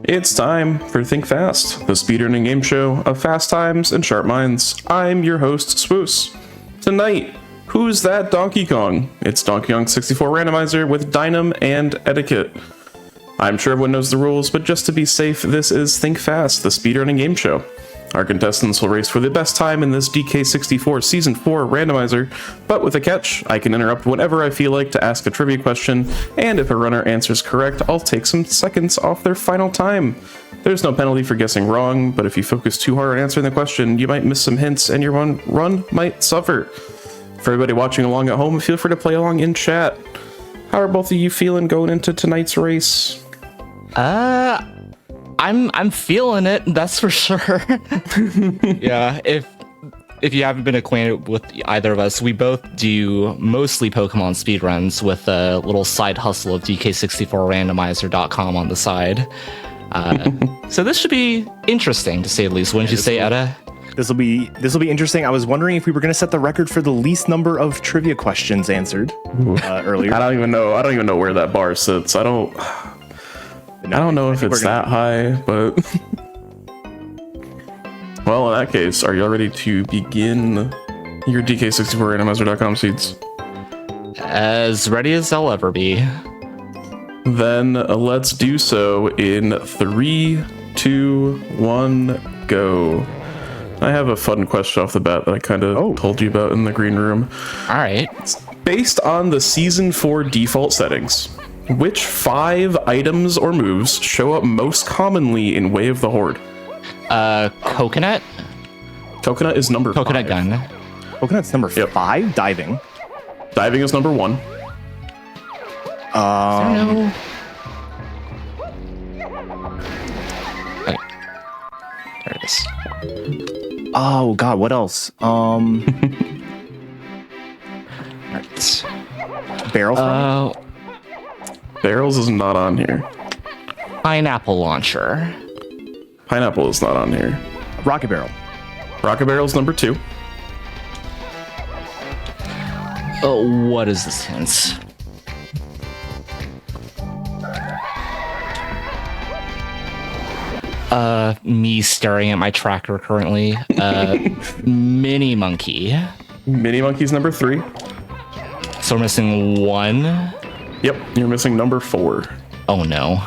It's time for Think Fast, the speedrunning game show of fast times and sharp minds. I'm your host, Swoos. Tonight, who's that Donkey Kong? It's Donkey Kong 64 Randomizer with Dynam and Etiquette. I'm sure everyone knows the rules, but just to be safe, this is Think Fast, the speedrunning game show. Our contestants will race for the best time in this DK64 Season 4 Randomizer, but with a catch, I can interrupt whenever I feel like to ask a trivia question, and if a runner answers correct, I'll take some seconds off their final time. There's no penalty for guessing wrong, but if you focus too hard on answering the question, you might miss some hints and your run might suffer. For everybody watching along at home, feel free to play along in chat. How are both of you feeling going into tonight's race? I'm feeling it, that's for sure. Yeah, if you haven't been acquainted with either of us, we both do mostly Pokemon speedruns with a little side hustle of DK64randomizer.com on the side. So this should be interesting, to say the least. Wouldn't you say, Etta? This will be interesting. I was wondering if we were going to set the record for the least number of trivia questions answered earlier. I don't even know where that bar sits. I don't know if it's that high, but well, in that case, are you ready to begin your DK64randomizer.com seeds? As ready as I'll ever be. Then let's do so in 3, 2, 1, go. I have a fun question off the bat that I kind of told you about in the green room. All right. Based on the Season 4 default settings, which 5 items or moves show up most commonly in Way of the Horde? Coconut? Coconut is number 5. Coconut gun. Coconut's number 5. Diving. Diving is number 1. No. Okay. There it is. Oh God, what else? Right. Barrel throw? Barrels is not on here. Pineapple launcher. Pineapple is not on here. Rocket barrel. Rocket barrel's number 2. Oh, what is this hint? Me staring at my tracker currently. Mini monkey. Mini monkey's number 3. So we're missing 1. Yep, you're missing number 4. Oh no.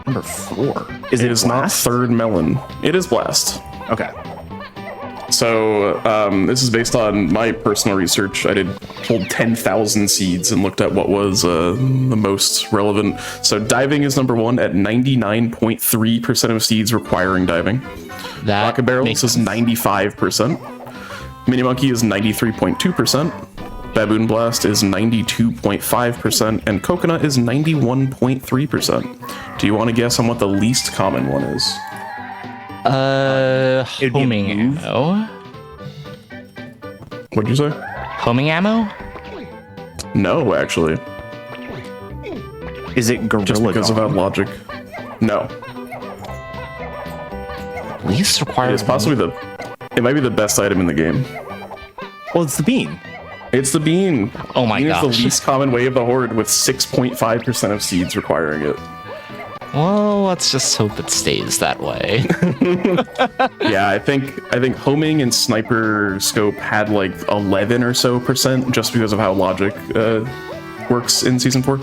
Number 4. It is not third melon. It is blast. Okay. So this is based on my personal research. I pulled 10,000 seeds and looked at what was the most relevant. So diving is number 1 at 99.3% of seeds requiring diving. Rocket barrels is 95%. Mini monkey is 93.2%. Baboon blast is 92.5%, and coconut is 91.3%. Do you want to guess on what the least common one is? Homing ammo. What'd you say? Homing ammo? No, actually. Is it gorilla? Just because of that logic. No. Least required. It's possibly it might be the best item in the game. Well, it's the bean. It's the bean. Oh my gosh. It's the least common Way of the Horde with 6.5% of seeds requiring it. Well, let's just hope it stays that way. Yeah, I think homing and sniper scope had like 11 or so percent just because of how logic works in Season 4.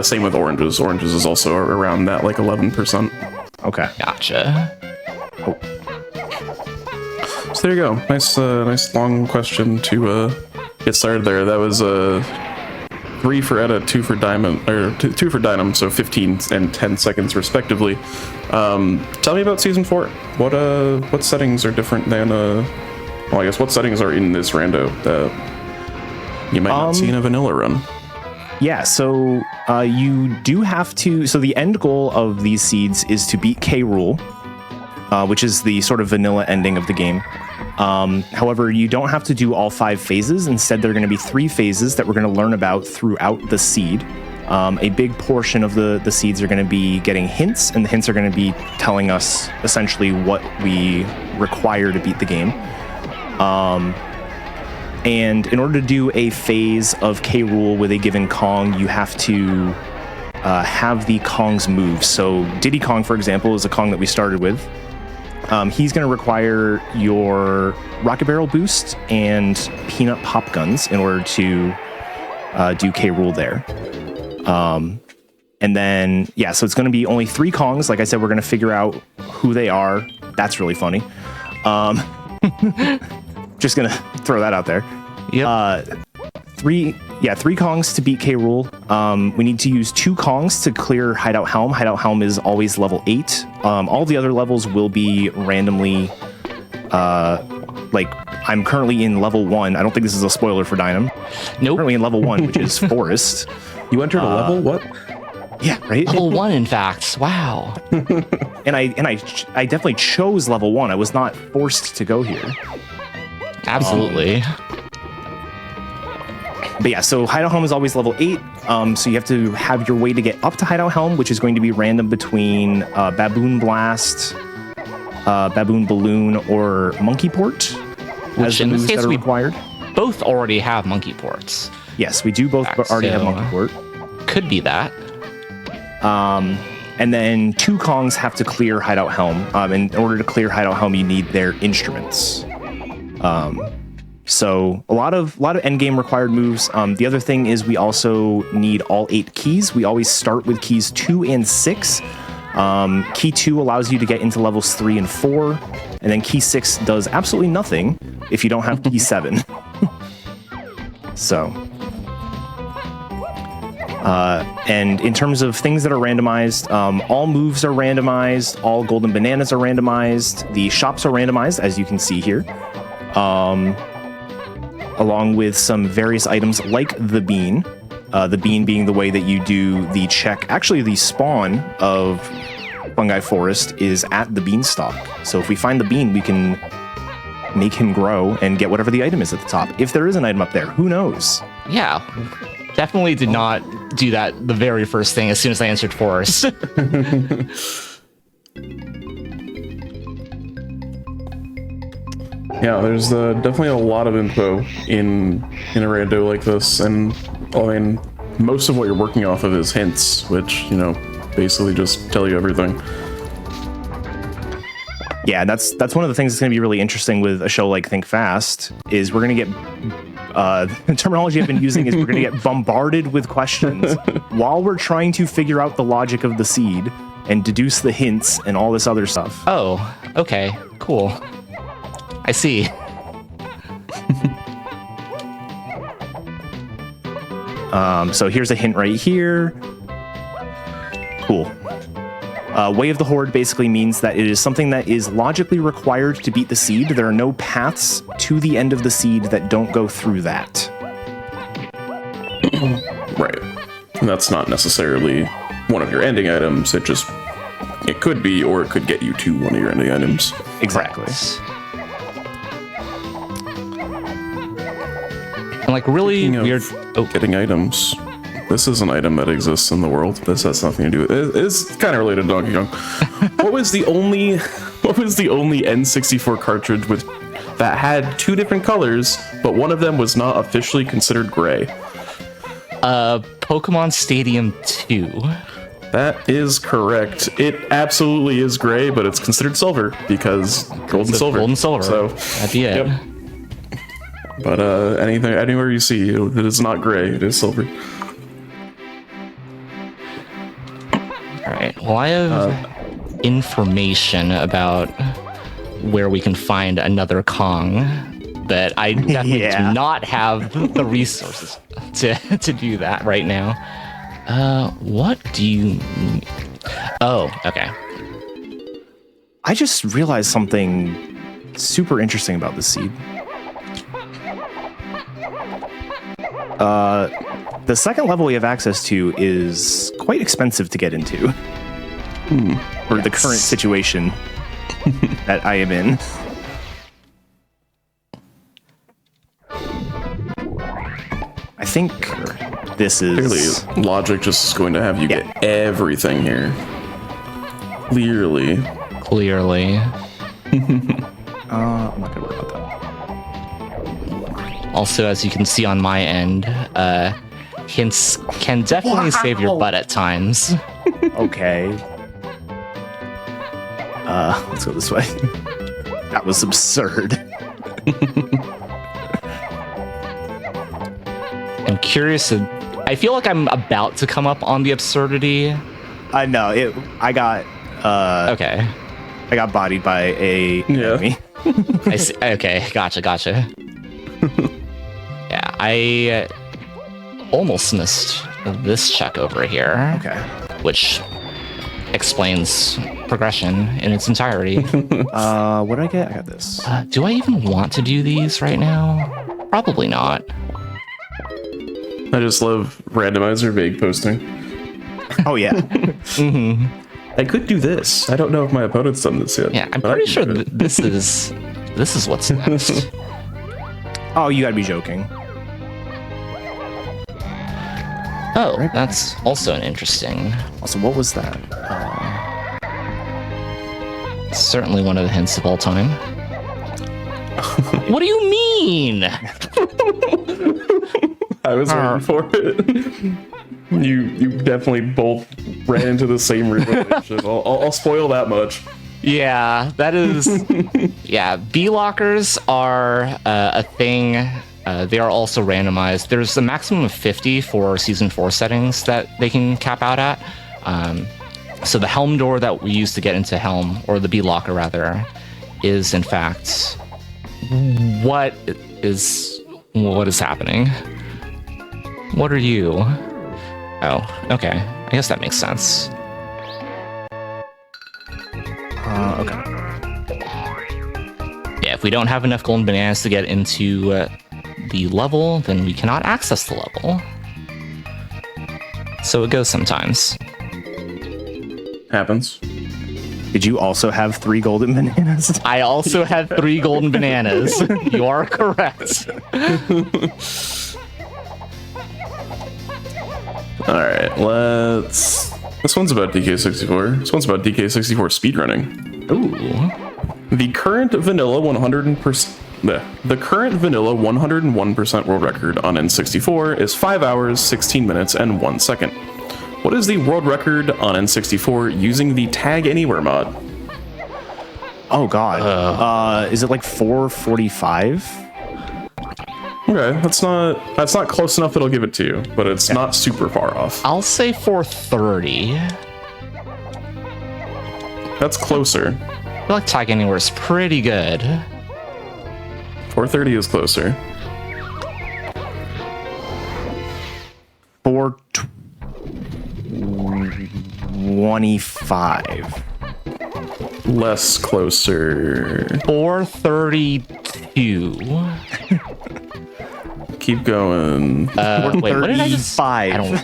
Same with oranges. Oranges is also around that like 11%. Okay. Gotcha. Oh. So there you go. Nice long question to get started there. That was 3 for Etta, 2 for Diamond, or 2 for Dynam, so 15 and 10 seconds respectively. Tell me about Season 4. What settings are different than well, I guess what settings are in this rando that you might not see in a vanilla run? Yeah, so you do have to. So the end goal of these seeds is to beat K. Rool, which is the sort of vanilla ending of the game. However, you don't have to do all 5 phases. Instead, there are going to be 3 phases that we're going to learn about throughout the seed. A big portion of the seeds are going to be getting hints, and the hints are going to be telling us essentially what we require to beat the game. And in order to do a phase of K. Rool with a given Kong, you have to have the Kongs move. So Diddy Kong, for example, is a Kong that we started with. He's going to require your Rocket Barrel boost and Peanut Pop Guns in order to do K. Rool there. And then, yeah, so it's going to be only 3 Kongs. Like I said, we're going to figure out who they are. That's really funny. Just going to throw that out there. Yep. 3 Kongs to beat K. Rool. We need to use 2 Kongs to clear Hideout Helm. Hideout Helm is always level 8. All the other levels will be randomly, like, I'm currently in level 1. I don't think this is a spoiler for Dynam. Nope. Currently in level 1, which is Forest. You entered a level? What? Yeah, right? Level 1, in fact. Wow. And I definitely chose level 1. I was not forced to go here. Absolutely. But yeah, so Hideout Helm is always level 8. So you have to have your way to get up to Hideout Helm, which is going to be random between Baboon Blast, Baboon Balloon, or Monkey Port. Which in this case, we required. both already have monkey ports. Yes, we do both already have Monkey Port. Could be that. And then 2 Kongs have to clear Hideout Helm. In order to clear Hideout Helm, you need their instruments. So a lot of endgame required moves. The other thing is we also need all 8 keys. We always start with keys 2 and 6. Key 2 allows you to get into levels 3 and 4, and then key 6 does absolutely nothing if you don't have key 7. So, and in terms of things that are randomized, all moves are randomized, all golden bananas are randomized, the shops are randomized, as you can see here. Along with some various items like the bean. The bean being the way that you do the check. Actually, the spawn of Fungi Forest is at the beanstalk. So if we find the bean, we can make him grow and get whatever the item is at the top. If there is an item up there, who knows? Yeah. Definitely did not do that the very first thing as soon as I answered Forest. Yeah, there's definitely a lot of info in a rando like this, and I mean, most of what you're working off of is hints, which, you know, basically just tell you everything. Yeah, that's one of the things that's going to be really interesting with a show like Think Fast, is we're going to get, the terminology I've been using is we're going to get bombarded with questions while we're trying to figure out the logic of the seed and deduce the hints and all this other stuff. Oh, okay, cool. I see. So here's a hint right here. Cool. Way of the Horde basically means that it is something that is logically required to beat the seed. There are no paths to the end of the seed that don't go through that. Right. And that's not necessarily one of your ending items. It could be, or it could get you to one of your ending items. Exactly. And like really weird. Getting items. This is an item that exists in the world. This has nothing to do with it. It's kind of related to Donkey Kong. What was the only N64 cartridge that had 2 different colors, but one of them was not officially considered gray? Pokemon Stadium 2. That is correct. It absolutely is gray, but it's considered silver because gold and silver. Gold and silver. So that'd be it. Yep. But anywhere you see it is not gray. It is silver. All right. Well, I have information about where we can find another Kong, but I definitely do not have the resources to do that right now. What do you... Oh, okay. I just realized something super interesting about this seed. The second level we have access to is quite expensive to get into. For the current situation that I am in. I think this is... Clearly, logic just is going to have you get everything here. Clearly. I'm not gonna worry about that. Also, as you can see on my end, hints can definitely save your butt at times. Okay. Let's go this way. That was absurd. I'm curious. I feel like I'm about to come up on the absurdity. I know. I got Okay. I got bodied by a enemy. I see. Okay, gotcha. Yeah, I almost missed this check over here. Okay. Which explains progression in its entirety. What did I get? I got this. Do I even want to do these right now? Probably not. I just love randomizer vague posting. Oh yeah. I could do this. I don't know if my opponent's done this yet. Yeah, I'm but I pretty can sure do it. this is what's next. Oh, you gotta be joking. Oh, that's also an interesting. Also, what was that? Certainly one of the hints of all time. What do you mean? I was waiting for it. You definitely both ran into the same relationship. I'll spoil that much. Yeah, that is. Yeah, B lockers are a thing. They are also randomized. There's a maximum of 50 for season 4 settings that they can cap out at. So the helm door that we use to get into helm, or the B locker rather, is in fact what is happening. What are you? Oh, okay. I guess that makes sense. Okay. Yeah, if we don't have enough golden bananas to get into the level, then we cannot access the level. So it goes sometimes. Happens. Did you also have 3 golden bananas? I also had 3 golden bananas. You are correct. All right, let's. This one's about DK64. This one's about DK64 speedrunning. Ooh. The current vanilla 100%. The current vanilla 101% world record on N64 is 5 hours, 16 minutes, and 1 second. What is the world record on N64 using the Tag Anywhere mod? Oh god. Is it like 4:45? Okay, that's not close enough that'll give it to you, but it's not super far off. I'll say 4:30. That's closer. I feel like Tag Anywhere is pretty good. 4:30 is closer. 4:25. Less closer. 4:32. Keep going. Wait, what did I just? 5. I don't.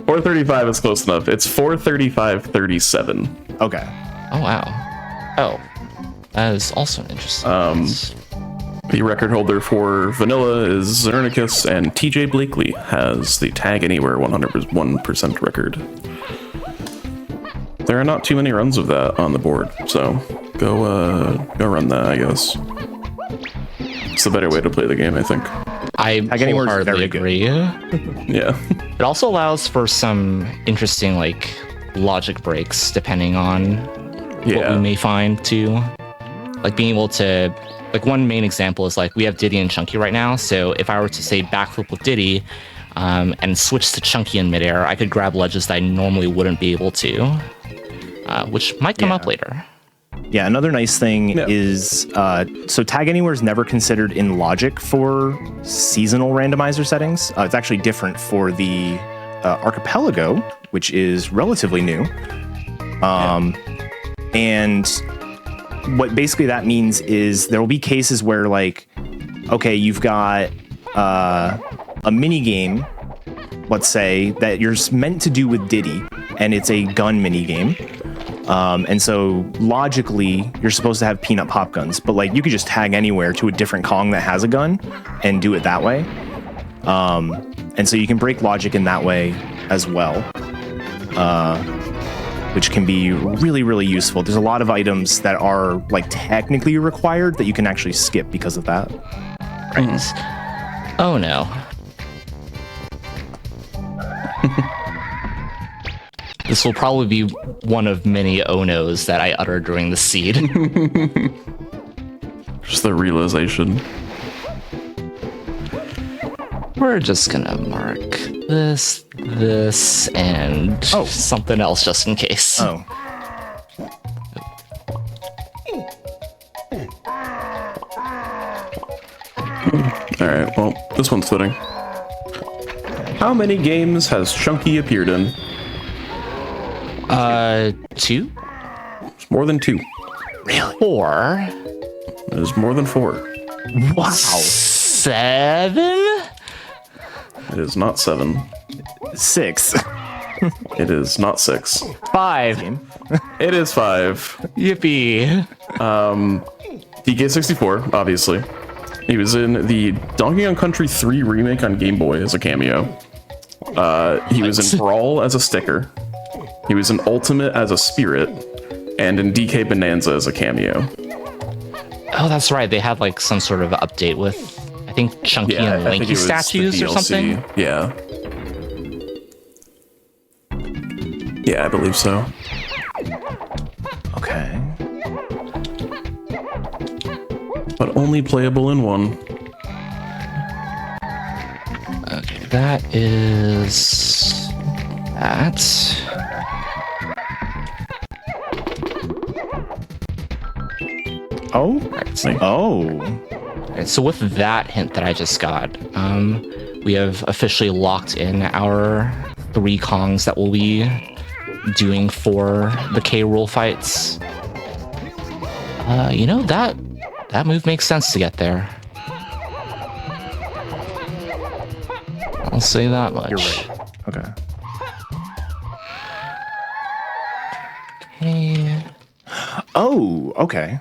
4:35 is close enough. It's 4:35:37. Okay. Oh wow. Oh, that is also an interesting. The record holder for vanilla is Zernicus, and TJ Blakely has the Tag Anywhere 101% record. There are not too many runs of that on the board, so go run that, I guess. It's the better way to play the game, I think. I wholeheartedly agree. Yeah. It also allows for some interesting logic breaks depending on what we may find too. Like being able to, one main example is we have Diddy and Chunky right now. So if I were to say backflip with Diddy and switch to Chunky in midair, I could grab ledges that I normally wouldn't be able to, which might come up later. Yeah, another nice thing is, so Tag Anywhere is never considered in logic for seasonal randomizer settings. It's actually different for the Archipelago, which is relatively new. And what basically that means is there will be cases where okay, you've got a mini game, let's say, that you're meant to do with Diddy, and it's a gun mini game. And so logically, you're supposed to have peanut pop guns, but you could just tag anywhere to a different Kong that has a gun and do it that way. And so you can break logic in that way as well, which can be really, really useful. There's a lot of items that are technically required that you can actually skip because of that. Right. Oh no. This will probably be one of many oh no's that I utter during the seed. Just the realization. We're just gonna mark this, and something else just in case. Oh. Alright, well, this one's fitting. How many games has Chunky appeared in? 2? More than 2. Really? 4? It is more than 4. Wow. 7? It is not 7. 6. It is not 6. 5. It is 5. Yippee. DK64, obviously. He was in the Donkey Kong Country 3 remake on Game Boy as a cameo. He was in Brawl as a sticker. He was in Ultimate as a spirit. And in DK Bonanza as a cameo. Oh, that's right. They had like some sort of update with, I think, Chunky and Lanky statues or something. Yeah. Yeah, I believe so. Okay. But only playable in 1. Okay, that is that. Oh? Right. Oh. Right, so with that hint that I just got, we have officially locked in our 3 Kongs that we'll be doing for the K Rool fights. You know, that move makes sense to get there. I'll say that much. You're right. Okay. Okay. Oh, okay.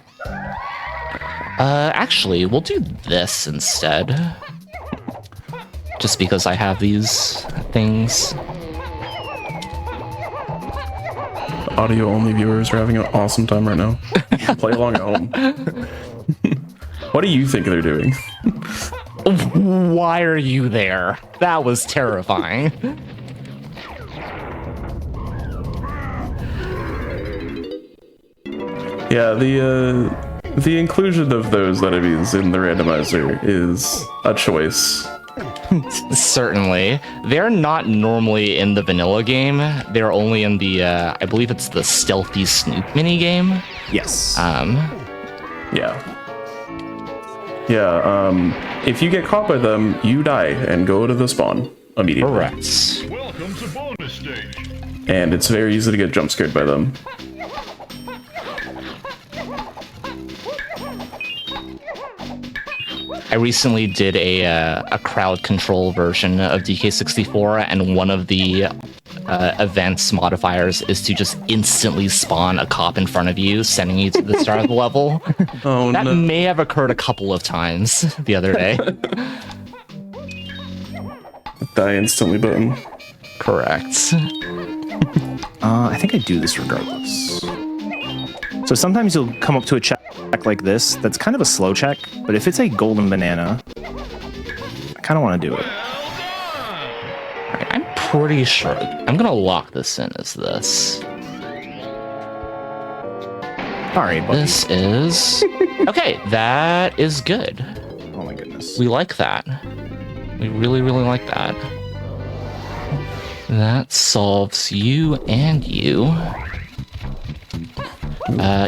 Actually, we'll do this instead. Just because I have these things. Audio-only viewers are having an awesome time right now. Play along at home. What do you think they're doing? Why are you there? That was terrifying. Yeah, the inclusion of those enemies in the randomizer is a choice. Certainly. They're not normally in the vanilla game. They're only in the, I believe it's the Stealthy Snoop minigame. Yes. Yeah. Yeah, if you get caught by them, you die and go to the spawn immediately. Correct. Welcome to bonus stage. And it's very easy to get jump scared by them. I recently did a crowd control version of DK64, and one of the events modifiers is to just instantly spawn a cop in front of you, sending you to the start of the level. Oh, that no. may have occurred a couple of times the other day. Die instantly button. Correct. I think I do this regardless. So sometimes you'll come up to a check like this. That's kind of a slow check, but if it's a golden banana, I kind of want to do it. Alright, I'm pretty sure. I'm gonna lock this in as this. All right, buddy. This is... Okay, that is good. Oh my goodness. We like that. We really, really like that. That solves you and you.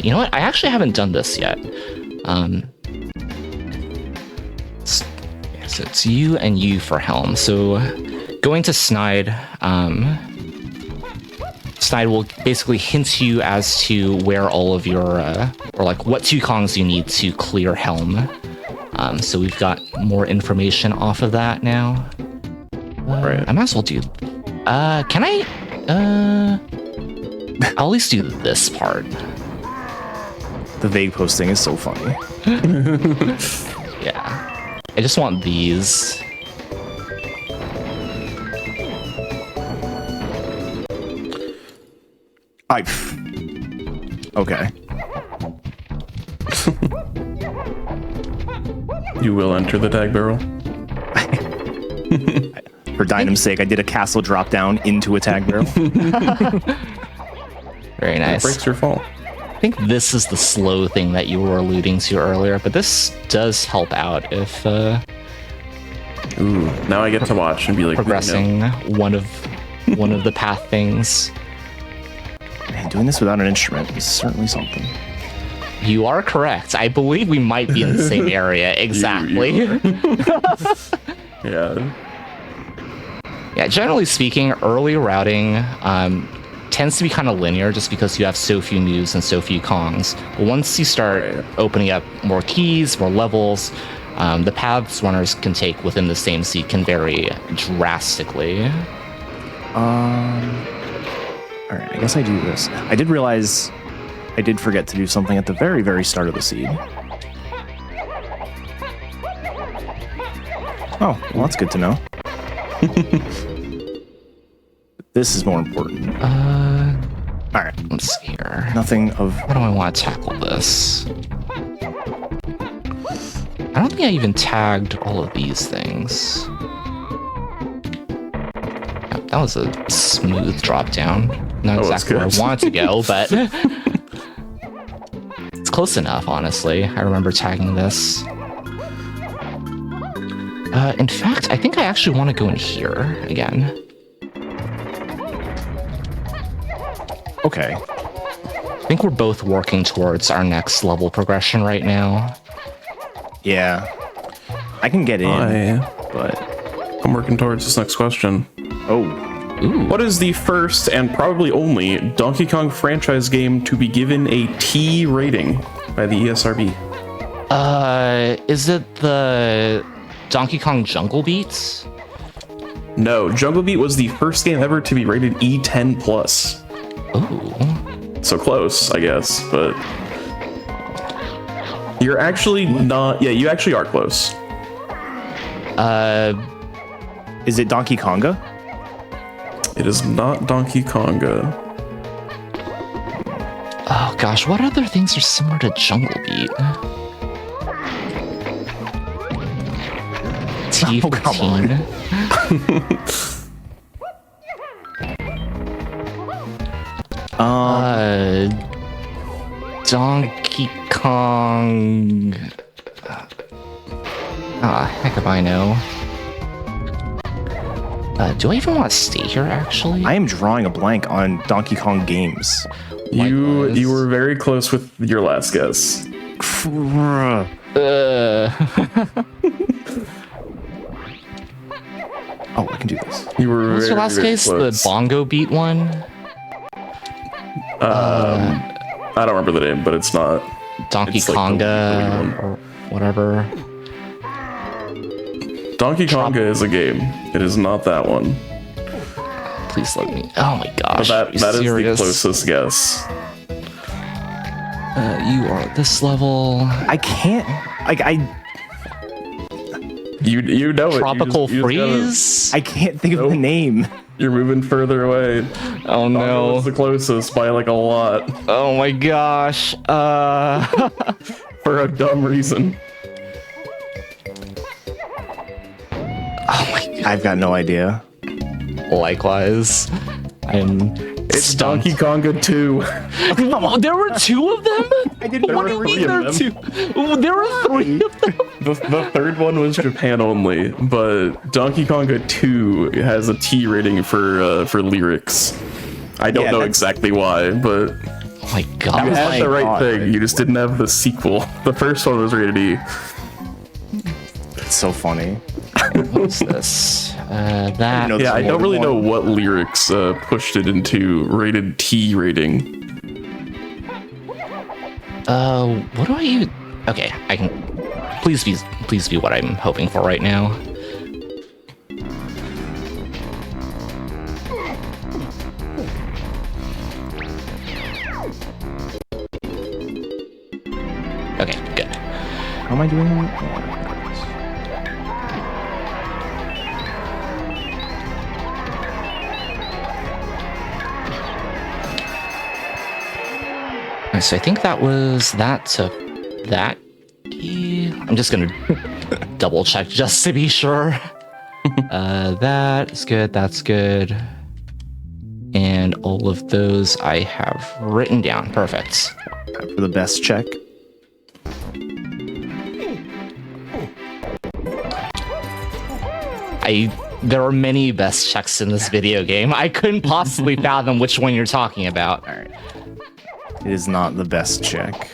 You know what? I actually haven't done this yet. So it's you and you for Helm. So going to Snide, Snide will basically hint you as to where all of your, or like what 2 Kongs you need to clear Helm. So we've got more information off of that now. Right. I might as well do. Can I? I'll at least do this part. The vague posting is so funny. Yeah. I just want these. Okay. You will enter the tag barrel. For Dynam's sake, I did a castle drop down into a tag barrel. Very nice. Breaks your fall. I think this is the slow thing that you were alluding to earlier, but this does help out if Ooh, now I get to watch and be like, progressing one of the path things. Man, doing this without an instrument is certainly something. You are correct. I believe we might be in the same area. Exactly. Yeah. Yeah, generally speaking, early routing tends to be kind of linear just because you have so few moves and so few Kongs. But once you start opening up more keys, more levels, the paths runners can take within the same seed can vary drastically. All right, I guess I do this. I did realize I did forget to do something at the very, very start of the seed. Oh, well, that's good to know. This is more important. All right, Let's see here. nothing of... How do I want to tackle this? I don't think I even tagged all of these things. Yep, that was a smooth drop down. Not exactly where I wanted to go, but it's close enough, honestly. I remember tagging this. In fact, I think I actually want to go in here again. Okay. I think we're both working towards our next level progression right now. Yeah. I can get in, but... I'm working towards this next question. Oh. Ooh. What is the first and probably only Donkey Kong franchise game to be given a T rating by the ESRB? Is it the Donkey Kong Jungle Beats? No, Jungle Beat was the first game ever to be rated E10 plus. Ooh. So close, I guess, but you're actually not. Yeah, you actually are close. Is it Donkey Konga? It is not Donkey Konga. Oh gosh, what other things are similar to Jungle Beat? Oh, come on. Donkey Kong. Heck if I know. Do I even want to stay here, actually? I am drawing a blank on Donkey Kong games. You were very close with your last guess. Oh, I can do this. You were What was your last very case? close. The Bongo Beat one? I don't remember the name, but it's not. Donkey It's like the Konga one. or whatever. Donkey Konga is a game. It is not that one. Please let me. Oh my But gosh. that are you is the serious? closest guess. You are at this level. I can't... Like, You know it. Tropical You just gotta- Freeze? I can't think of the Nope. name. You're moving further away. Oh Konga no. was the closest by like a lot Oh my gosh. for a dumb reason. Oh my god. I've got no idea. Likewise. I'm It's stumped. Donkey Konga 2. Oh, there were two of them? I didn't There What were do you three mean there of are them. two? There were three of them. The third one was Japan only, but Donkey Konga 2 has a T rating for lyrics. I don't Yeah, know that's- exactly why, but Oh my you god. was had my the right thought, thing. right? You just didn't have the sequel. The first one was rated E. It's so funny. What is this? That. know Yeah, I There's don't more really than know one. what lyrics pushed it into rated T rating. What do I even? Okay, I can. Please be what I'm hoping for right now. Okay, good. How am I doing? Alright, so I think that was that to that key. I'm just gonna double check just to be sure. That's good. That's good. And all of those I have written down. Perfect. For the best check. There are many best checks in this video game. I couldn't possibly fathom which one you're talking about. All right. It is not the best check.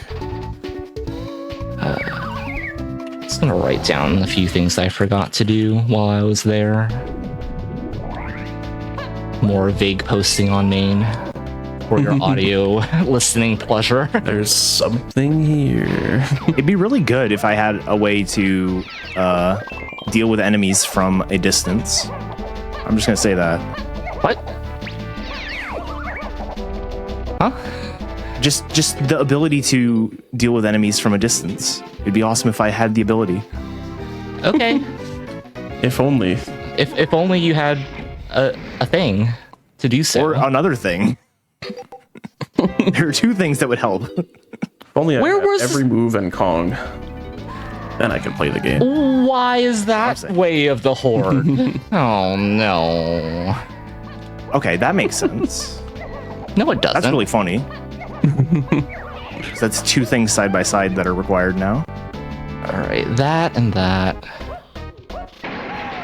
Just gonna write down a few things I forgot to do while I was there. More vague posting on main for your audio listening pleasure. There's something here. It'd be really good if I had a way to deal with enemies from a distance. I'm just gonna say that. What? Huh? Just the ability to deal with enemies from a distance. It'd be awesome if I had the ability. Okay. If only. If only you had a thing to do so. Or another thing. There are two things that would help. If only I Where had was- every move in Kong. Then I could play the game. Why is that way of the horde? Oh no. Okay, that makes sense. No, it doesn't. That's really funny. So that's two things side by side that are required now. All right, that and that.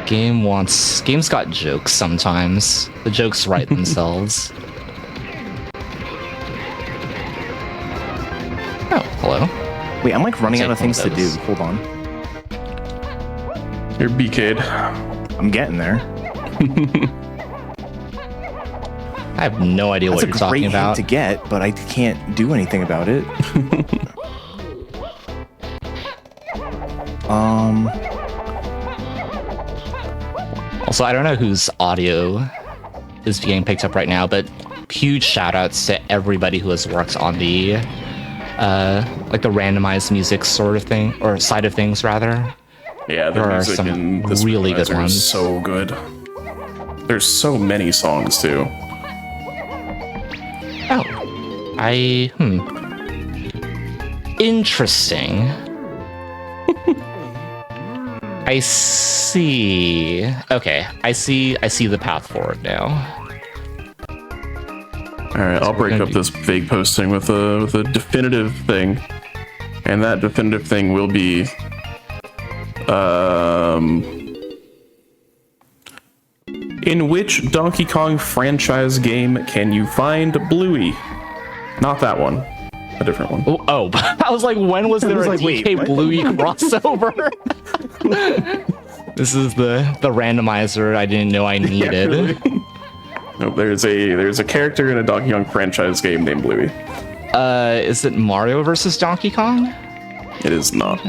Game's got jokes sometimes. The jokes write themselves. Oh, hello. Wait, I'm like running out of Take one things of to do. those. Hold on. You're BK'd. I'm getting there. I have no idea That's what a you're talking great hint about. to get, but I can't do anything about it. Also, I don't know whose audio is being picked up right now, but huge shout outs to everybody who has worked on the like the randomized music sort of thing, or side of things rather. Yeah, the There are music some in this really good Randomizer ones. is so good. There's so many songs too. Oh, interesting. I see. Okay, I see the path forward now. All right, I'll break up this vague posting with a definitive thing, and that definitive thing will be, in which Donkey Kong franchise game can you find Bluey? Not that one, a different one. Oh, I was like, when was there a like, wait, DK what? Bluey crossover? This is the randomizer I didn't know I needed. Nope, there's a character in a Donkey Kong franchise game named Bluey. Is it Mario versus Donkey Kong? It is not.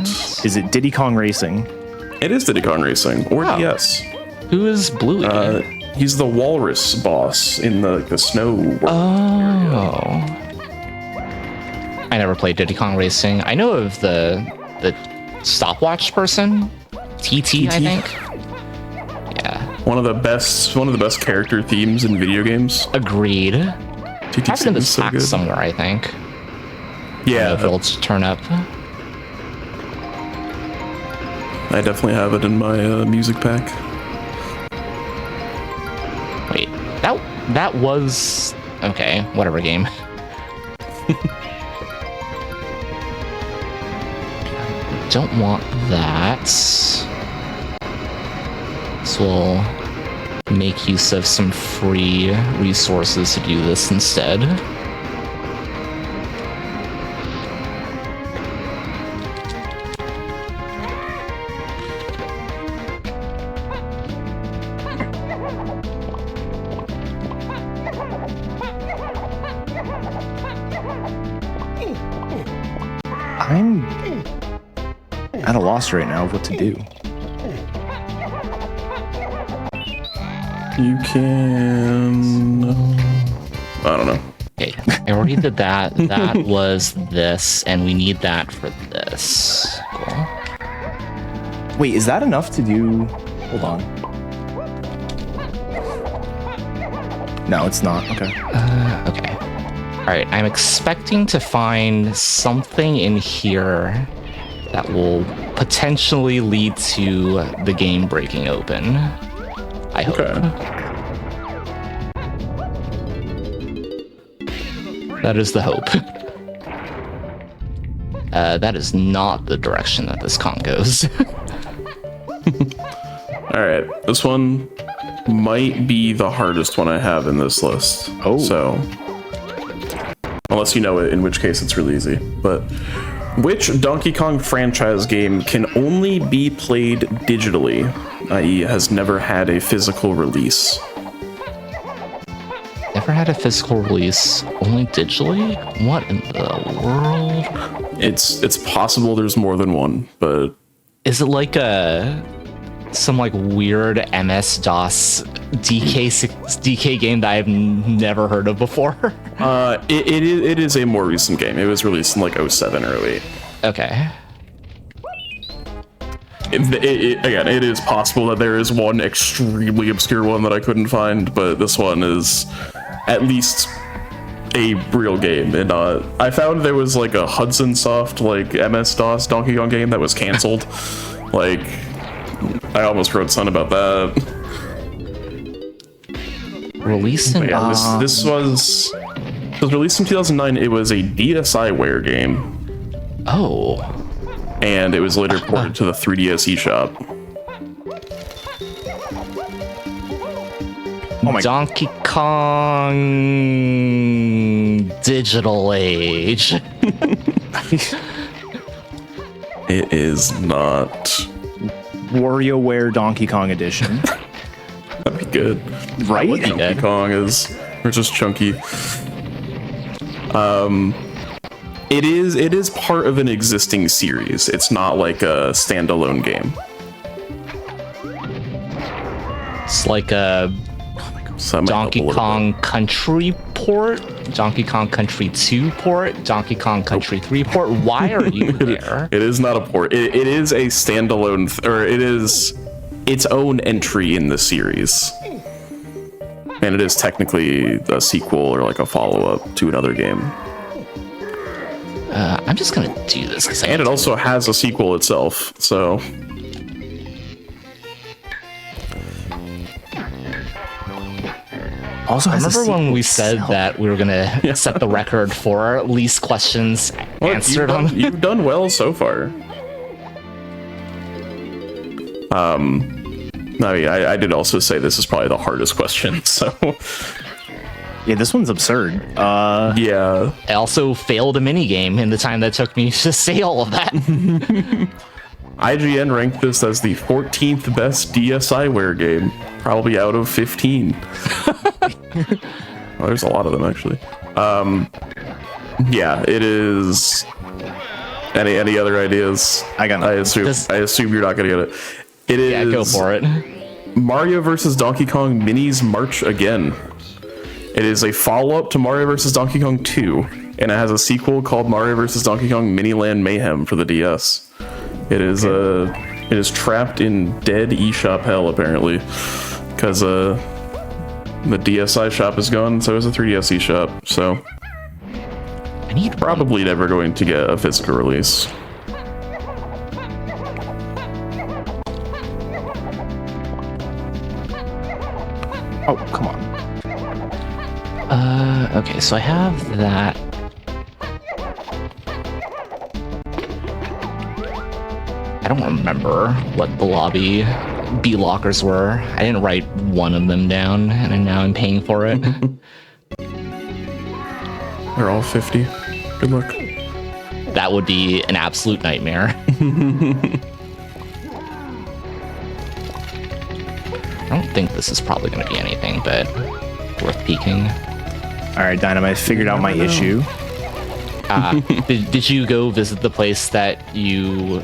Is it Diddy Kong Racing? It is Diddy Kong Racing or Oh. DS. Who is Bluey? He's the walrus boss in the snow world. Oh. I never played Diddy Kong Racing. I know of the stopwatch person, TT, I think. Yeah, One of the best character themes in video games. agreed. TT Have it in the is so stack good. somewhere, I think. Yeah, If it'll turn up. I definitely have it in my music pack. Wait, that was okay. Whatever game. Don't want that. So we'll make use of some free resources to do this instead. I'm at a loss right now of what to do. You can. I don't know. Okay, I already did that. That was this, and we need that for this. Cool. Wait, is that enough to do? Hold on. No, it's not. Okay. Okay. All right, I'm expecting to find something in here that will potentially lead to the game breaking open. I hope. Okay. That is the hope. That is not the direction that this con goes. All right, this one might be the hardest one I have in this list. Oh. So, unless you know it, in which case it's really easy. But which Donkey Kong franchise game can only be played digitally, i.e. has never had a physical release? Never had a physical release, only digitally? What in the world? It's possible there's more than one, but Is it like some like weird MS-DOS DK game that I've never heard of before? it is a more recent game. It was released in like 07 or 08. Okay. Again, it is possible that there is one extremely obscure one that I couldn't find, but this one is at least a real game. And I found there was like a Hudson Soft like MS-DOS Donkey Kong game that was canceled. Like, I almost wrote something about that. Released in But yeah, this was released in 2009. It was a DSiWare game, Oh. and it was later ported to the 3DS eShop. Oh my Donkey Kong Digital Age. It is not. WarioWare Donkey Kong Edition. That'd be good. Right? would be Donkey good. Kong is, or just chunky. It is part of an existing series. It's not like a standalone game. It's like a So that might help a Donkey little Kong Country port, Donkey Kong Country 2 port, Donkey Kong Country 3 port. Why are you there? bit. It is not a port. It is a standalone, or it is its own entry in the series. And it is technically a sequel or like a follow-up to another game. I'm just gonna do this. 'Cause And it also has a sequel itself, so... Also, has a Remember when sequel we said itself. that we were gonna set the record for least questions Look, answered on? you've done well so far. I mean, I did also say this is probably the hardest question, so... Yeah, this one's absurd. Yeah. I also failed a mini game in the time that took me to say all of that. IGN ranked this as the 14th best DSiWare game, probably out of 15. Well, there's a lot of them, actually. Yeah, it is... Any other ideas? I got nothing. I assume you're not gonna get it. It is Yeah, go for it. Mario vs. Donkey Kong Minis March Again. It is a follow-up to Mario vs. Donkey Kong 2, and it has a sequel called Mario vs. Donkey Kong Miniland Mayhem for the DS. It is trapped in dead eShop hell, apparently, because the DSi shop is gone, so is the 3DS eShop, so I need probably never going to get a physical release. Oh, come on. Okay, so I have that. I don't remember what the lobby B lockers were. I didn't write one of them down, and now I'm paying for it. They're all 50. Good luck. That would be an absolute nightmare. I don't think this is probably going to be anything, but worth peeking. All right, Dynamite, I figured out my issue. Did you go visit the place that you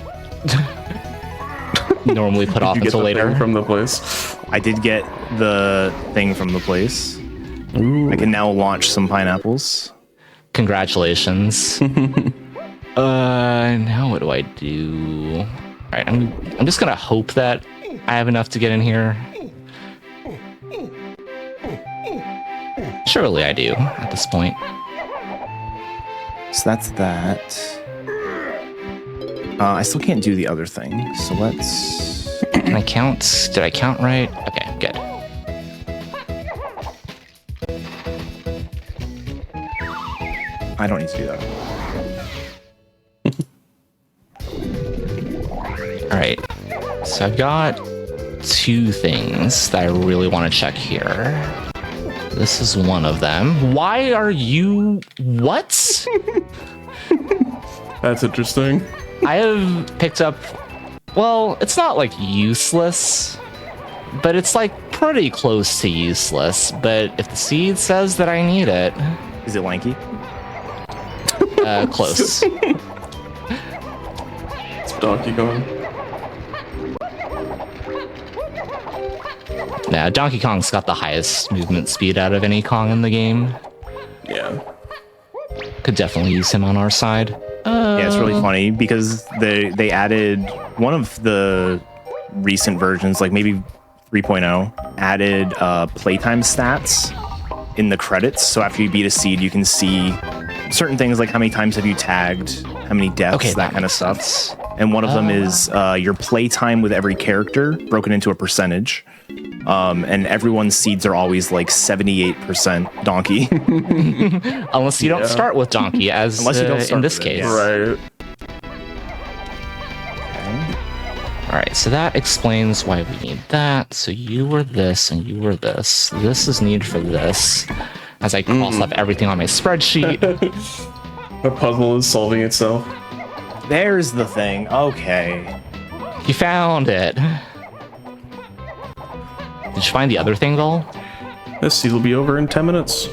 normally put off You get until the later? thing from the place. I did get the thing from the place. I can now launch some pineapples. Congratulations. Now what do I do? All right, I'm just gonna hope that I have enough to get in here. Surely I do at this point. So that's that. I still can't do the other thing, so let's... Can I count? Did I count right? Okay, good. I don't need to do that. All right. So I've got two things that I really want to check here. This is one of them. Why are you... What? That's interesting. I have picked up... Well, it's not like useless, but it's like pretty close to useless. But if the seed says that I need it... Is it lanky? Close. It's Donkey Kong. Now, Donkey Kong's got the highest movement speed out of any Kong in the game. Yeah. Could definitely use him on our side. Yeah, it's really funny because they added one of the recent versions, like maybe 3.0, added playtime stats in the credits. So after you beat a seed, you can see certain things like how many times have you tagged, how many deaths, Okay, that kind of stuff. And one of them is your playtime with every character broken into a percentage. And everyone's seeds are always like 78% Donkey. Unless you don't start with Donkey, as Unless you don't start in this with it, case. yeah. Right. All right, so that explains why we need that. So you were this and you were this. This is needed for this. As I cross up everything on my spreadsheet. The puzzle is solving itself. There's the thing. Okay. You found it. Did you find the other thing, though? This seed will be over in 10 minutes.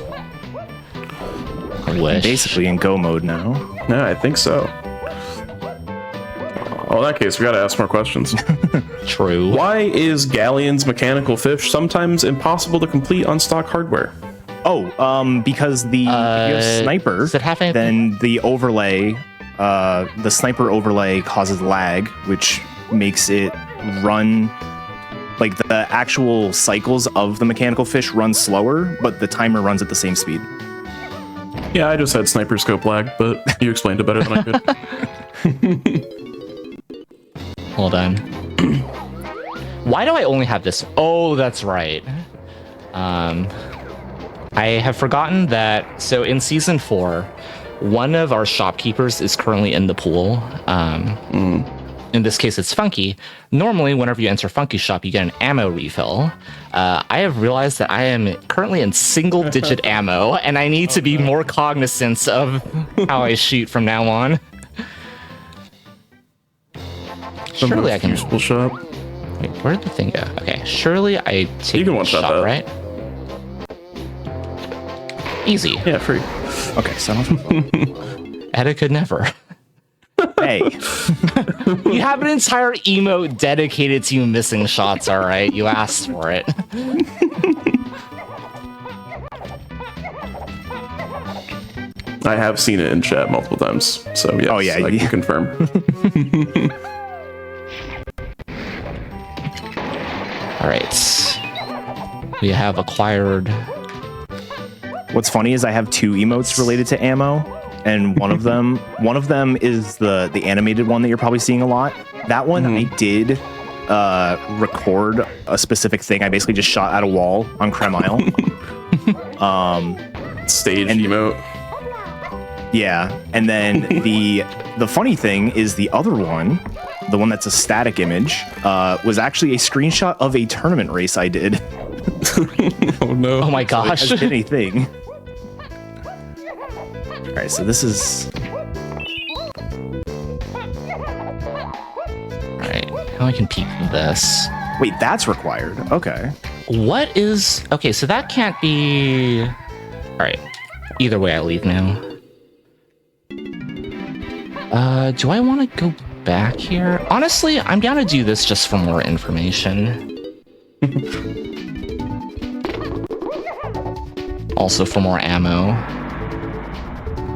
I wish. Basically in go mode now. Yeah, I think so. Oh, in that case, we gotta ask more questions. True. Why is Galleon's mechanical fish sometimes impossible to complete on stock hardware? Oh, because if you have sniper, does it have anything? then the overlay, the sniper overlay causes lag, which makes it run, like the actual cycles of the mechanical fish run slower, but the timer runs at the same speed. Yeah, I just had sniper scope lag, but you explained it better than I could. Hold on. Why do I only have this? Oh, that's right. I have forgotten that. So in season 4, one of our shopkeepers is currently in the pool. In this case, it's Funky. Normally, whenever you enter Funky shop, you get an ammo refill. I have realized that I am currently in single-digit ammo, and I need to be more cognizant of how I shoot from now on. Surely I can. Useful shop. Wait, where did the thing go? Okay, surely I take You can the one-shot shot, that. right? Easy. Yeah, free. Okay, so Edda could never. hey, You have an entire emote dedicated to you missing shots, all right? You asked for it. I have seen it in chat multiple times, so yes, Oh, yeah, I can confirm. All right. We have acquired... what's funny is I have 2 emotes related to ammo, and one of them is the animated one that you're probably seeing a lot. That one I did record a specific thing. I basically just shot at a wall on Creme Isle. Stage emote. Yeah, and then the funny thing is the other one, the one that's a static image, was actually a screenshot of a tournament race I did. Oh no. Oh my gosh. Has been a thing. All right, so this is All right. Now I can peek through this. wait, that's required. Okay. What is... Okay, so that can't be... All right. Either way, I leave now. Do I want to go back here? Honestly, I'm down to do this just for more information. Also for more ammo.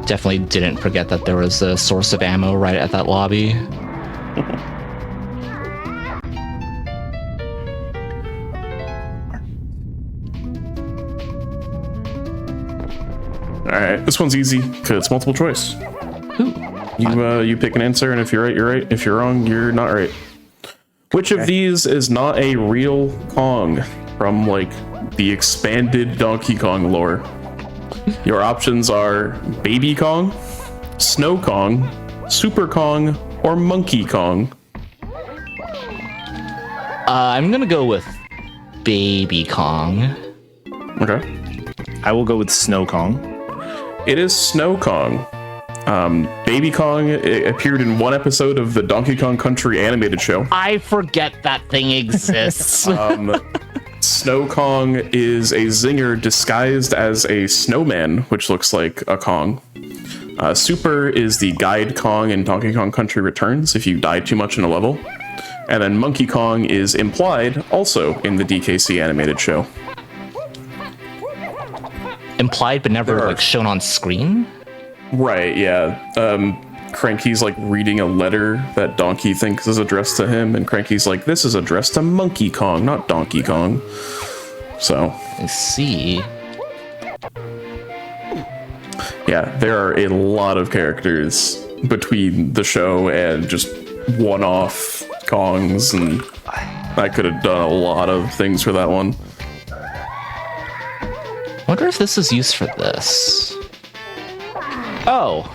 Definitely didn't forget that there was a source of ammo right at that lobby. Alright, this one's easy, because it's multiple choice. Ooh. You pick an answer, and if you're right, you're right. If you're wrong, you're not right. Which of these is not a real Kong from, like, the expanded Donkey Kong lore? Your options are Baby Kong, Snow Kong, Super Kong, or Monkey Kong. I'm gonna go with Baby Kong. Okay. I will go with Snow Kong. It is Snow Kong. Baby Kong appeared in one episode of the Donkey Kong Country animated show. I forget that thing exists. Snow Kong is a zinger disguised as a snowman, which looks like a Kong. Super is the guide Kong in Donkey Kong Country Returns if you die too much in a level. And then Monkey Kong is implied also in the DKC animated show. Implied but never There are- like shown on screen? Right, yeah. Cranky's like reading a letter that Donkey thinks is addressed to him, and Cranky's like, this is addressed to Monkey Kong, not Donkey Kong. So, I see. yeah, there are a lot of characters between the show and just one-off Kongs, and I could have done a lot of things for that one. Wonder if this is used for this. Oh,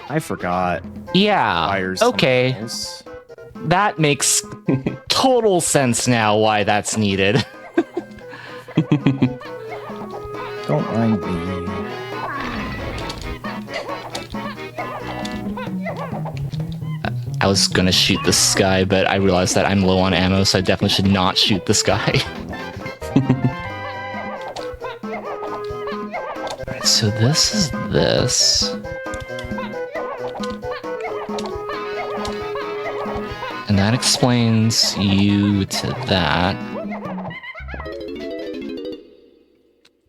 I forgot. yeah. Fires Okay, something else. that makes total sense now why that's needed. Don't mind me. I was gonna shoot this guy, but I realized that I'm low on ammo, so I definitely should not shoot this guy. Alright, so this is this. And that explains you to that.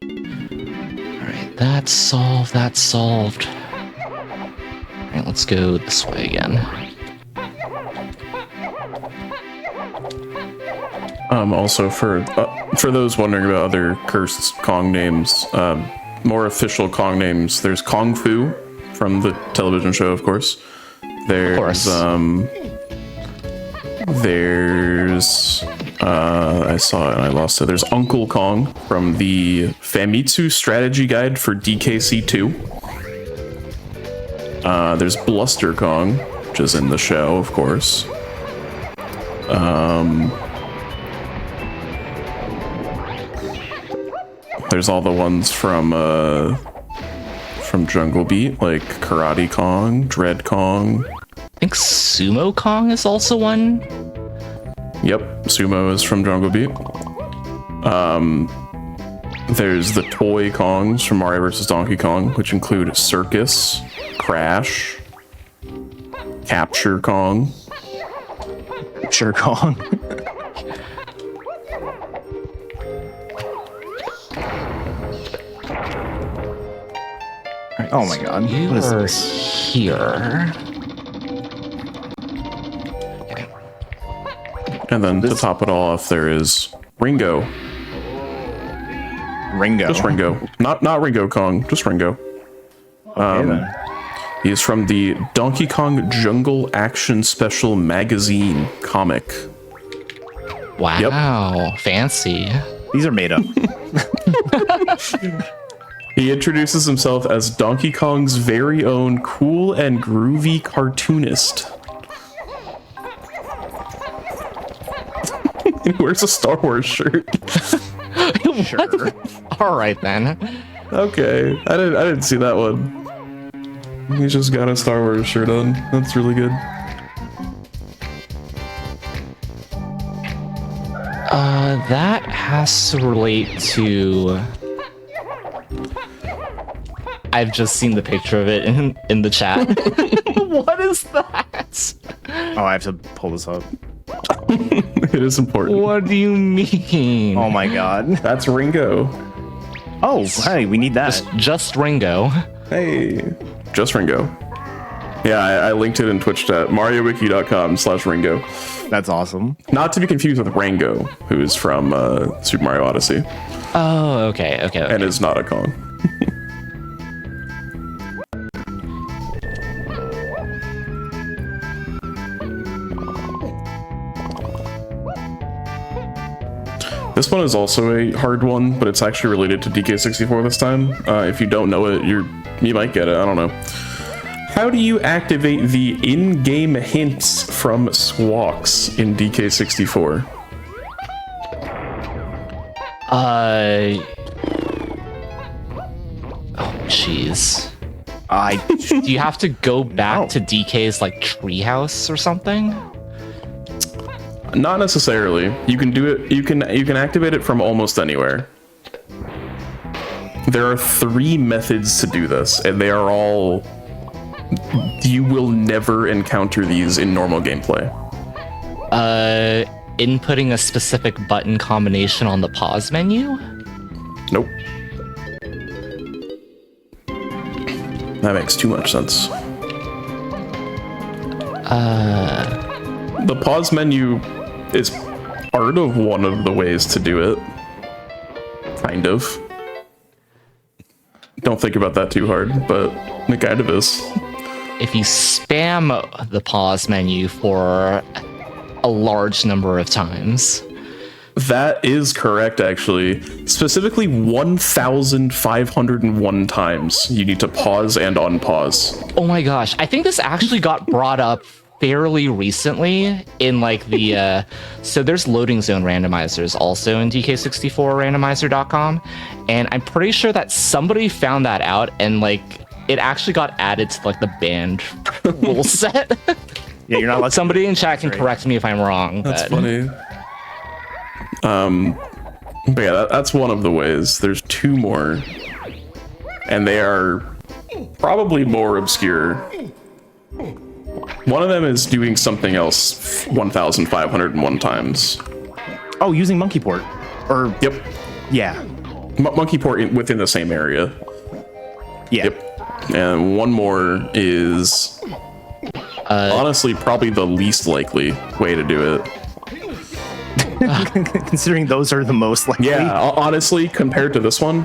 Alright, that's solved, that's solved. Alright, let's go this way again. Also, for those wondering about other cursed Kong names, more official Kong names, there's Kung Fu from the television show, of course. There's, I saw it and I lost it. There's Uncle Kong from the Famitsu strategy guide for DKC 2. There's Bluster Kong, which is in the show, of course. There's all the ones from Jungle Beat, like Karate Kong, Dread Kong. I think Sumo Kong is also one. Yep, Sumo is from Jungle Beat. There's the toy Kongs from Mario vs. Donkey Kong, which include Circus, Crash, Capture Kong. Sure, Kong. Oh my god. You What is are this? here. And then to top it all off, there is Ringo. Ringo. Just Ringo. Not Ringo Kong, just Ringo. Okay, then. He is from the Donkey Kong Jungle Action Special Magazine comic. Wow, fancy. These are made up. He introduces himself as Donkey Kong's very own cool and groovy cartoonist. He wears a Star Wars shirt. Sure. All right then. Okay, I didn't see that one. He's just got a Star Wars shirt on. That's really good. That has to relate to. I've just seen the picture of it in the chat. What is that? Oh, I have to pull this up. It is important. What do you mean? Oh my god. That's Ringo. Oh, hey, we need that. Just Ringo. Hey, just Ringo. Yeah, I linked it in Twitch chat. MarioWiki.com/Ringo. That's awesome. Not to be confused with Rango, who is from Super Mario Odyssey, Oh, okay. and is not a Kong. This one is also a hard one, but it's actually related to DK64 this time. If you don't know it, you might get it. I don't know. How do you activate the in-game hints from Squawks in DK64? Oh, jeez. Do you have to go back to DK's like treehouse or something? Not necessarily. You can do it. You can activate it from almost anywhere. There are 3 methods to do this, and they are all. You will never encounter these in normal gameplay. Inputting a specific button combination on the pause menu? Nope. That makes too much sense. The pause menu is part of one of the ways to do it. Kind of. Don't think about that too hard, but it kind of is. If you spam the pause menu for a large number of times. That is correct, actually. Specifically 1,501 times you need to pause and unpause. Oh my gosh, I think this actually got brought up fairly recently in like the so there's loading zone randomizers also in DK64randomizer.com, and I'm pretty sure that somebody found that out and like it actually got added to like the banned rule set. Yeah, you're not allowed. Somebody in chat can correct me if I'm wrong. That's funny. But yeah, that's one of the ways. There's 2 more, and they are probably more obscure. One of them is doing something else 1,501 times. Oh, using monkey port. Or Yep. yeah. Monkey port within the same area. Yeah. Yep. And one more is honestly probably the least likely way to do it. Considering those are the most likely. Yeah, honestly, compared to this one,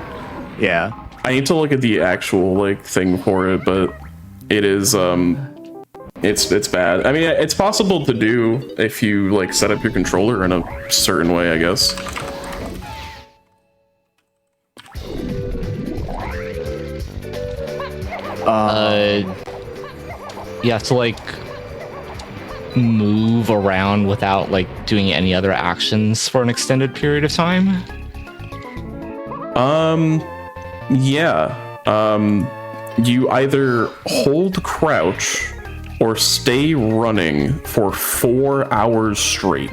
Yeah. I need to look at the actual like thing for it, but it is it's bad. I mean, it's possible to do if you like set up your controller in a certain way, I guess. You have to like move around without like doing any other actions for an extended period of time. Yeah. You either hold crouch or stay running for 4 hours straight.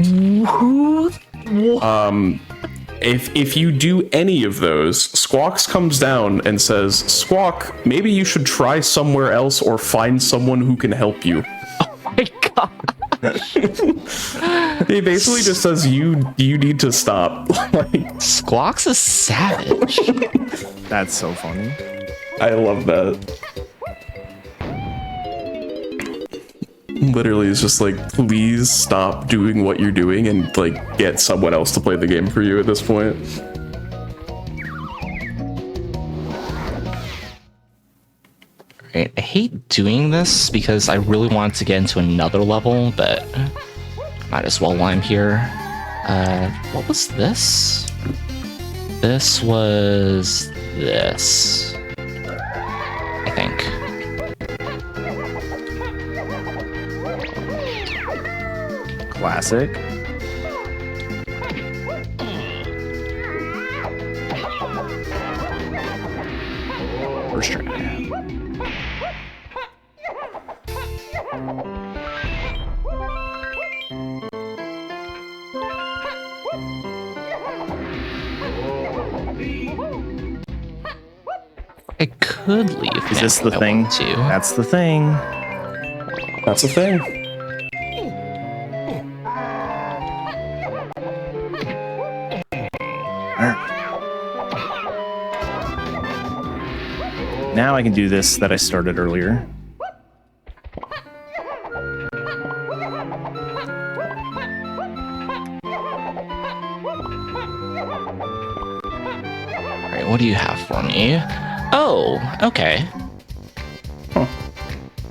If you do any of those, Squawks comes down and says, "Squawk, maybe you should try somewhere else or find someone who can help you." Oh my god. He basically just says you need to stop. Like, Squawk's a savage. That's so funny. I love that. Literally, it's just like, please stop doing what you're doing and like get someone else to play the game for you at this point. Right, I hate doing this because I really want to get into another level, but might as well while I'm here. What was this? This was this, I think. Classic. First try. I could leave. Is this the thing? That's the thing. That's the thing. Now I can do this that I started earlier. Alright, what do you have for me? Oh, okay. Huh.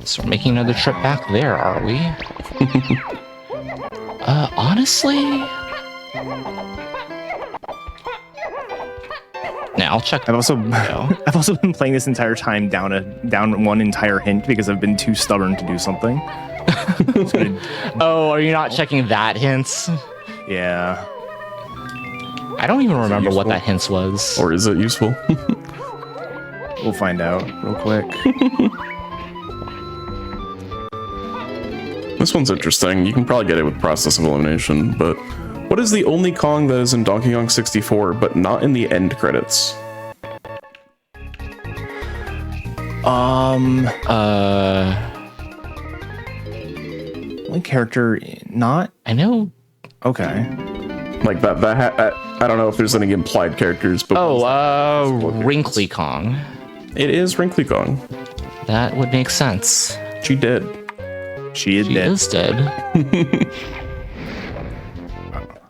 So we're making another trip back there, are we? Honestly, Yeah, I'll check. I've also been playing this entire time down one entire hint because I've been too stubborn to do something. Oh, are you not checking that hints? Yeah. I don't even remember what that hints was. Or is it useful? We'll find out real quick. This one's interesting. You can probably get it with process of elimination, but what is the only Kong that is in Donkey Kong 64 but not in the end credits? Only character not? I know. Okay. Like I don't know if there's any implied characters, but Wrinkly Kong. it is Wrinkly Kong. That would make sense. She did. She is She dead. is dead.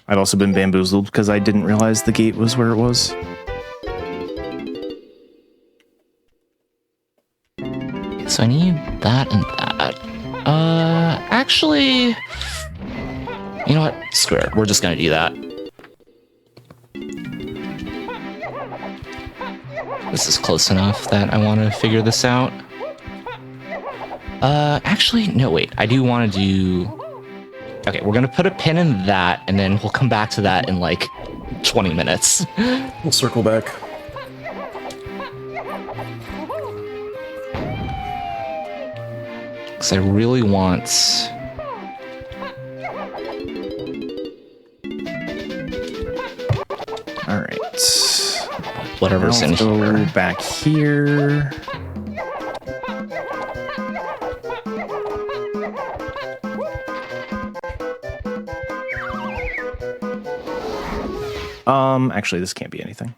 I've also been bamboozled because I didn't realize the gate was where it was. So I need that and that. Actually, you know what? Screw it. We're just gonna do that. This is close enough that I want to figure this out. Actually, no, wait. I do want to do... Okay, we're gonna put a pin in that, and then we'll come back to that in like 20 minutes. We'll circle back. Because I really want... All right. whatever's in I'll go here. back here. Actually, this can't be anything.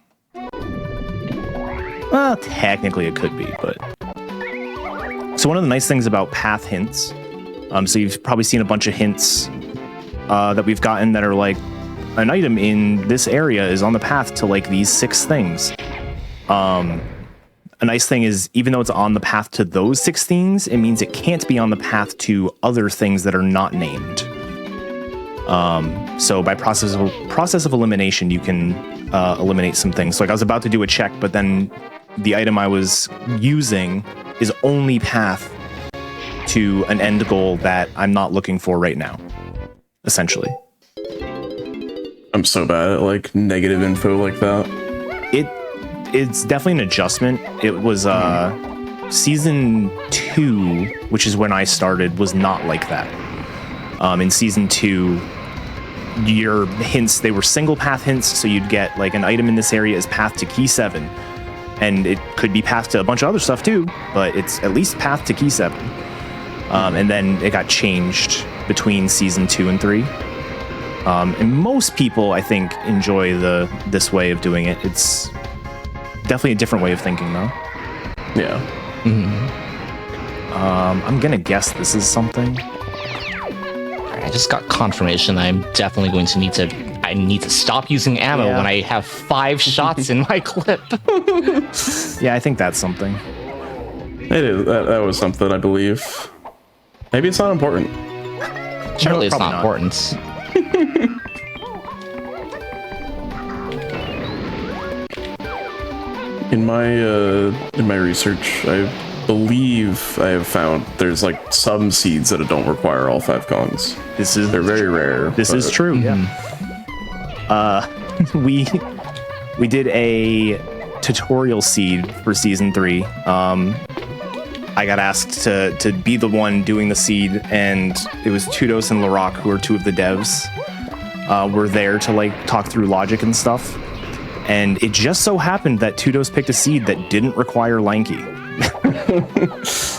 Well, technically it could be, but... So one of the nice things about path hints, so you've probably seen a bunch of hints that we've gotten that are like, an item in this area is on the path to like these 6 things. A nice thing is, even though it's on the path to those 6 things, it means it can't be on the path to other things that are not named. So by process of elimination, you can eliminate some things. So like I was about to do a check, but then the item I was using is only path to an end goal that I'm not looking for right now, essentially. I'm so bad at like negative info like that. It's definitely an adjustment. It was season 2, which is when I started, was not like that. In season 2, your hints, they were single path hints, so you'd get like an item in this area is path to key 7, and it could be path to a bunch of other stuff too, but it's at least path to key 7. And then it got changed between season 2 and 3. And most people, I think, enjoy this way of doing it. It's definitely a different way of thinking, though. Yeah. I'm gonna guess this is something. I just got confirmation that I'm definitely going to need to stop using ammo Yeah. when I have 5 shots in my clip. Yeah, I think that's something. It is. That was something, I believe. Maybe it's not important. Surely it's probably not not. important. In my research, I believe I have found there's like some seeds that don't require all 5 Kongs. They're very rare. This is but- true. Yeah. We did a tutorial seed for season 3. I got asked to be the one doing the seed, and it was Tudos and Larock, who are 2 of the devs. Were there to like talk through logic and stuff. And it just so happened that Tudos picked a seed that didn't require Lanky.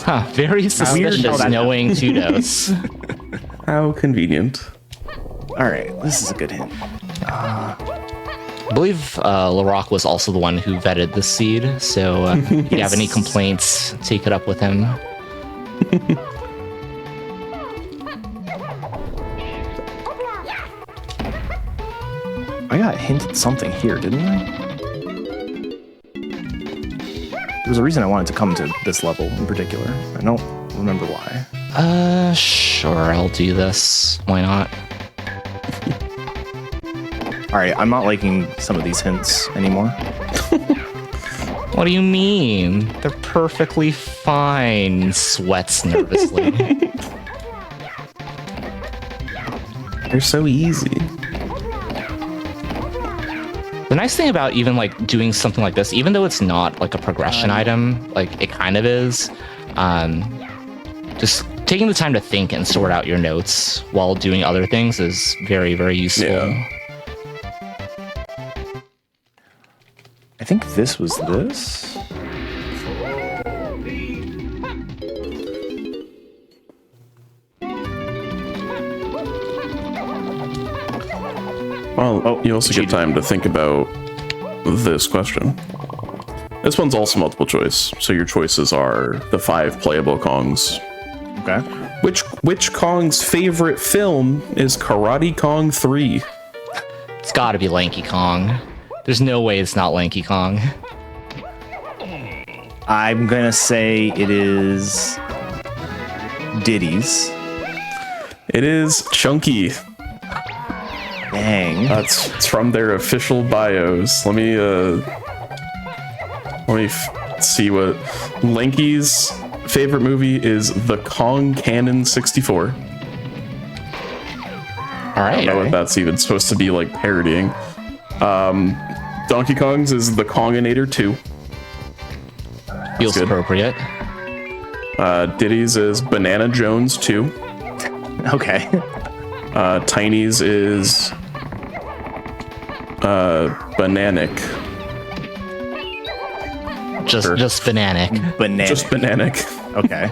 Huh, very suspicious that knowing Tudos. How convenient. All right, this is a good hint. I believe Larock was also the one who vetted the seed, so if you have any complaints, take it up with him. I got hinted something here, didn't I? There was a reason I wanted to come to this level in particular. I don't remember why. Sure, I'll do this. Why not? All right, I'm not liking some of these hints anymore. What do you mean? They're perfectly fine. Sweats nervously. They're so easy. The nice thing about even like doing something like this, even though it's not like a progression item, like it kind of is, just taking the time to think and sort out your notes while doing other things is very, very useful. Yeah. I think this was this. Well, you also get time to think about this question. This one's also multiple choice, so your choices are the 5 playable Kongs. Okay. Which Kong's favorite film is Karate Kong 3? It's got to be Lanky Kong. There's no way it's not Lanky Kong. I'm gonna say it is Diddy's. It is Chunky. Dang. It's from their official bios. Let me see what Lanky's favorite movie is. The Kong Cannon 64. All right. I don't know if that's even supposed to be like parodying. Donkey Kong's is The Konginator 2. Feels good. appropriate. Diddy's is Banana Jones 2. Okay. Tiny's is Bananic. Just Bananic. Banana. Just Bananic. Okay.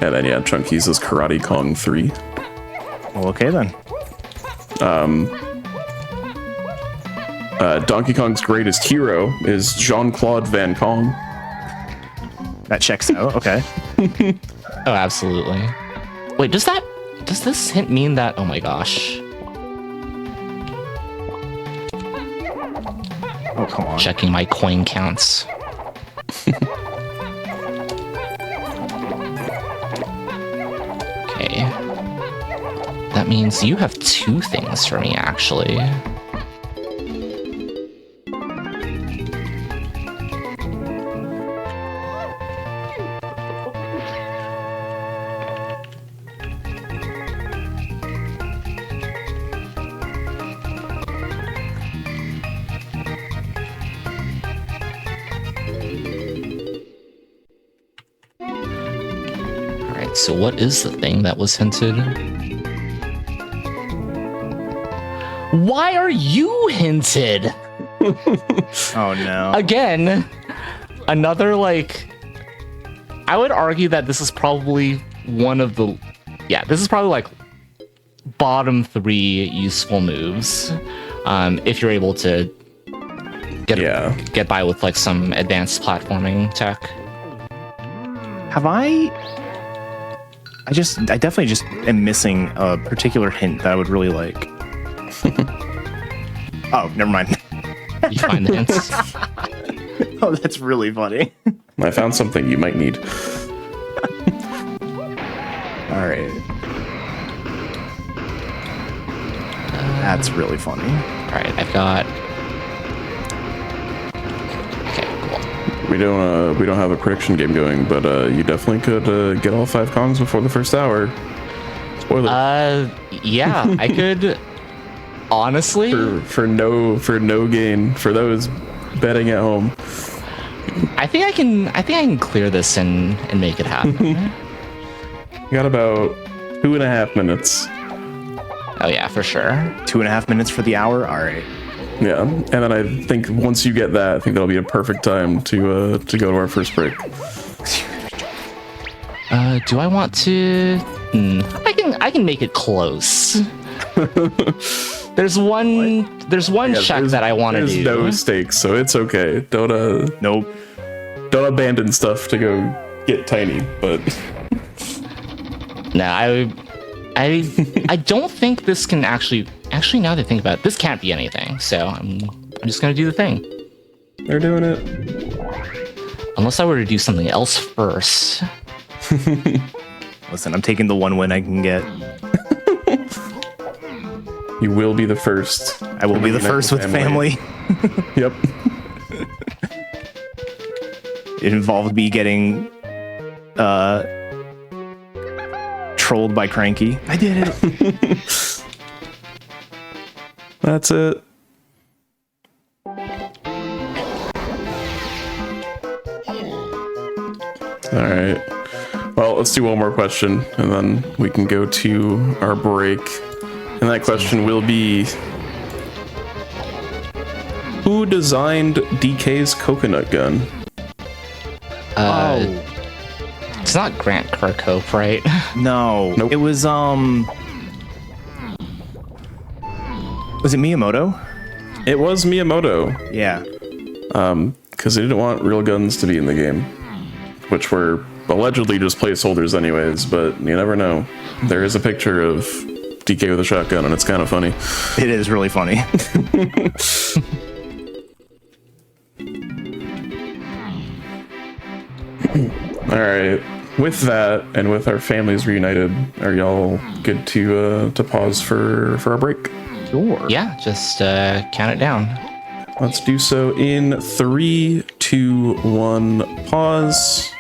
And then yeah, Chunky's is Karate Kong 3. Well, okay then. Donkey Kong's greatest hero is Jean-Claude Van Kong. That checks out. Okay. Oh, absolutely. Wait, does this hint mean that? Oh my gosh. Oh, come on. Checking my coin counts. Okay. That means you have 2 things for me, actually. So what is the thing that was hinted? Why are you hinted? Oh no. Again, another like... I would argue that this is probably one of the... Yeah, this is probably like bottom 3 useful moves. If you're able to get by with like some advanced platforming tech. Have I definitely just am missing a particular hint that I would really like. Oh, never mind. You find the hints? Oh, that's really funny. I found something you might need. All right. That's really funny. All right, I've got... Okay, cool. We don't have a prediction game going, but you definitely could get all 5 Kongs before the first hour. Spoiler. Yeah, I could... Honestly... For no gain for those betting at home. I think I can clear this and make it happen. You got about 2.5 minutes. Oh yeah, for sure. 2.5 minutes for the hour. All right. Yeah, and then I think once you get that, I think that'll be a perfect time to go to our first break. Do I want to? I can make it close. There's one check that I want to do. There's no stakes, so it's okay. Don't Nope. Don't abandon stuff to go get tiny, but No, I don't think this can actually now that I think about it, this can't be anything. So I'm just gonna do the thing. they're doing it. Unless I were to do something else first. Listen, I'm taking the one win I can get. You will be the first. I will be the first with family. Yep. It involved me getting trolled by Cranky. I did it. That's it. All right. Well, let's do one more question, and then we can go to our break. And that question will be, who designed DK's coconut gun? It's not Grant Kirkhope, right? No. Nope. It was it Miyamoto? It was Miyamoto, Yeah. because he didn't want real guns to be in the game, which were allegedly just placeholders anyways, but you never know. There is a picture of DK with a shotgun, and it's kind of funny. It is really funny. All right. With that, and with our families reunited, are y'all good to pause for our break? Sure. Yeah, just count it down. Let's do so in 3, 2, 1, pause.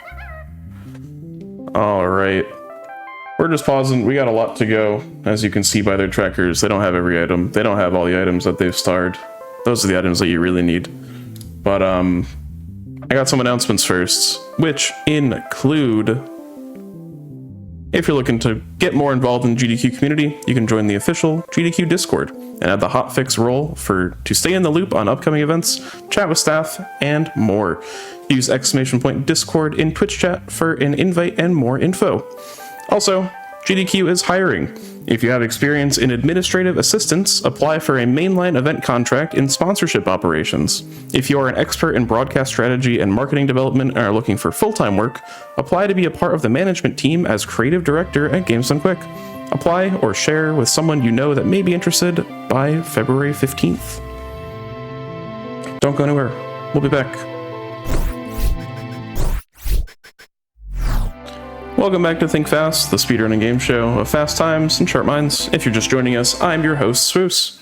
All right. We're just pausing. We got a lot to go. As you can see by their trackers, they don't have every item. They don't have all the items that they've starred. Those are the items that you really need. But I got some announcements first, which include, if you're looking to get more involved in the GDQ community, you can join the official GDQ Discord and add the hotfix role to stay in the loop on upcoming events, chat with staff, and more. Use !Discord in Twitch chat for an invite and more info. Also, GDQ is hiring. If you have experience in administrative assistance, apply for a mainline event contract in sponsorship operations. If you are an expert in broadcast strategy and marketing development and are looking for full-time work, apply to be a part of the management team as creative director at Games Done Quick. Apply or share with someone you know that may be interested by February 15th. Don't go anywhere. We'll be back. Welcome back to Think Fast, the speedrunning game show of fast times and sharp minds. If you're just joining us, I'm your host, Swoos.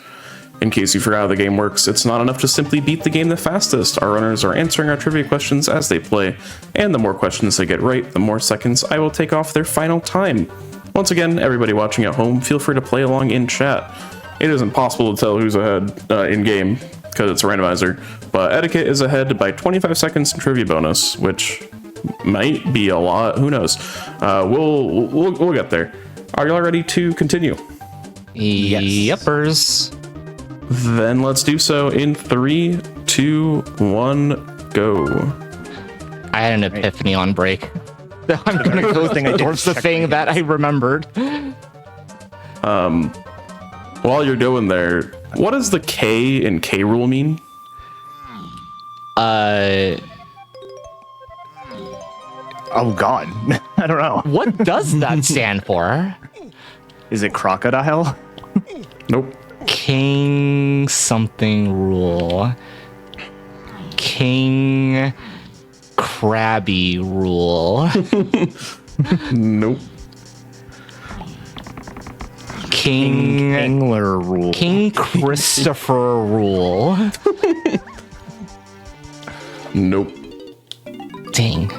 In case you forgot how the game works, it's not enough to simply beat the game the fastest. Our runners are answering our trivia questions as they play, and the more questions they get right, the more seconds I will take off their final time. Once again, everybody watching at home, feel free to play along in chat. It is impossible to tell who's ahead in-game, because it's a randomizer, but Etiquette is ahead by 25 seconds in trivia bonus, which might be a lot. Who knows? We'll get there. Are y'all ready to continue? Yepers. Then let's do so in 3, 2, 1, go. I had an epiphany on break. So I'm gonna go towards the thing that I remembered. While you're going there, what does the K in K rule mean? Oh God, I don't know. What does that stand for? Is it crocodile? Nope. King something rule. King Krabby rule. Nope. King Engler rule. King Christopher rule. Nope. Dang.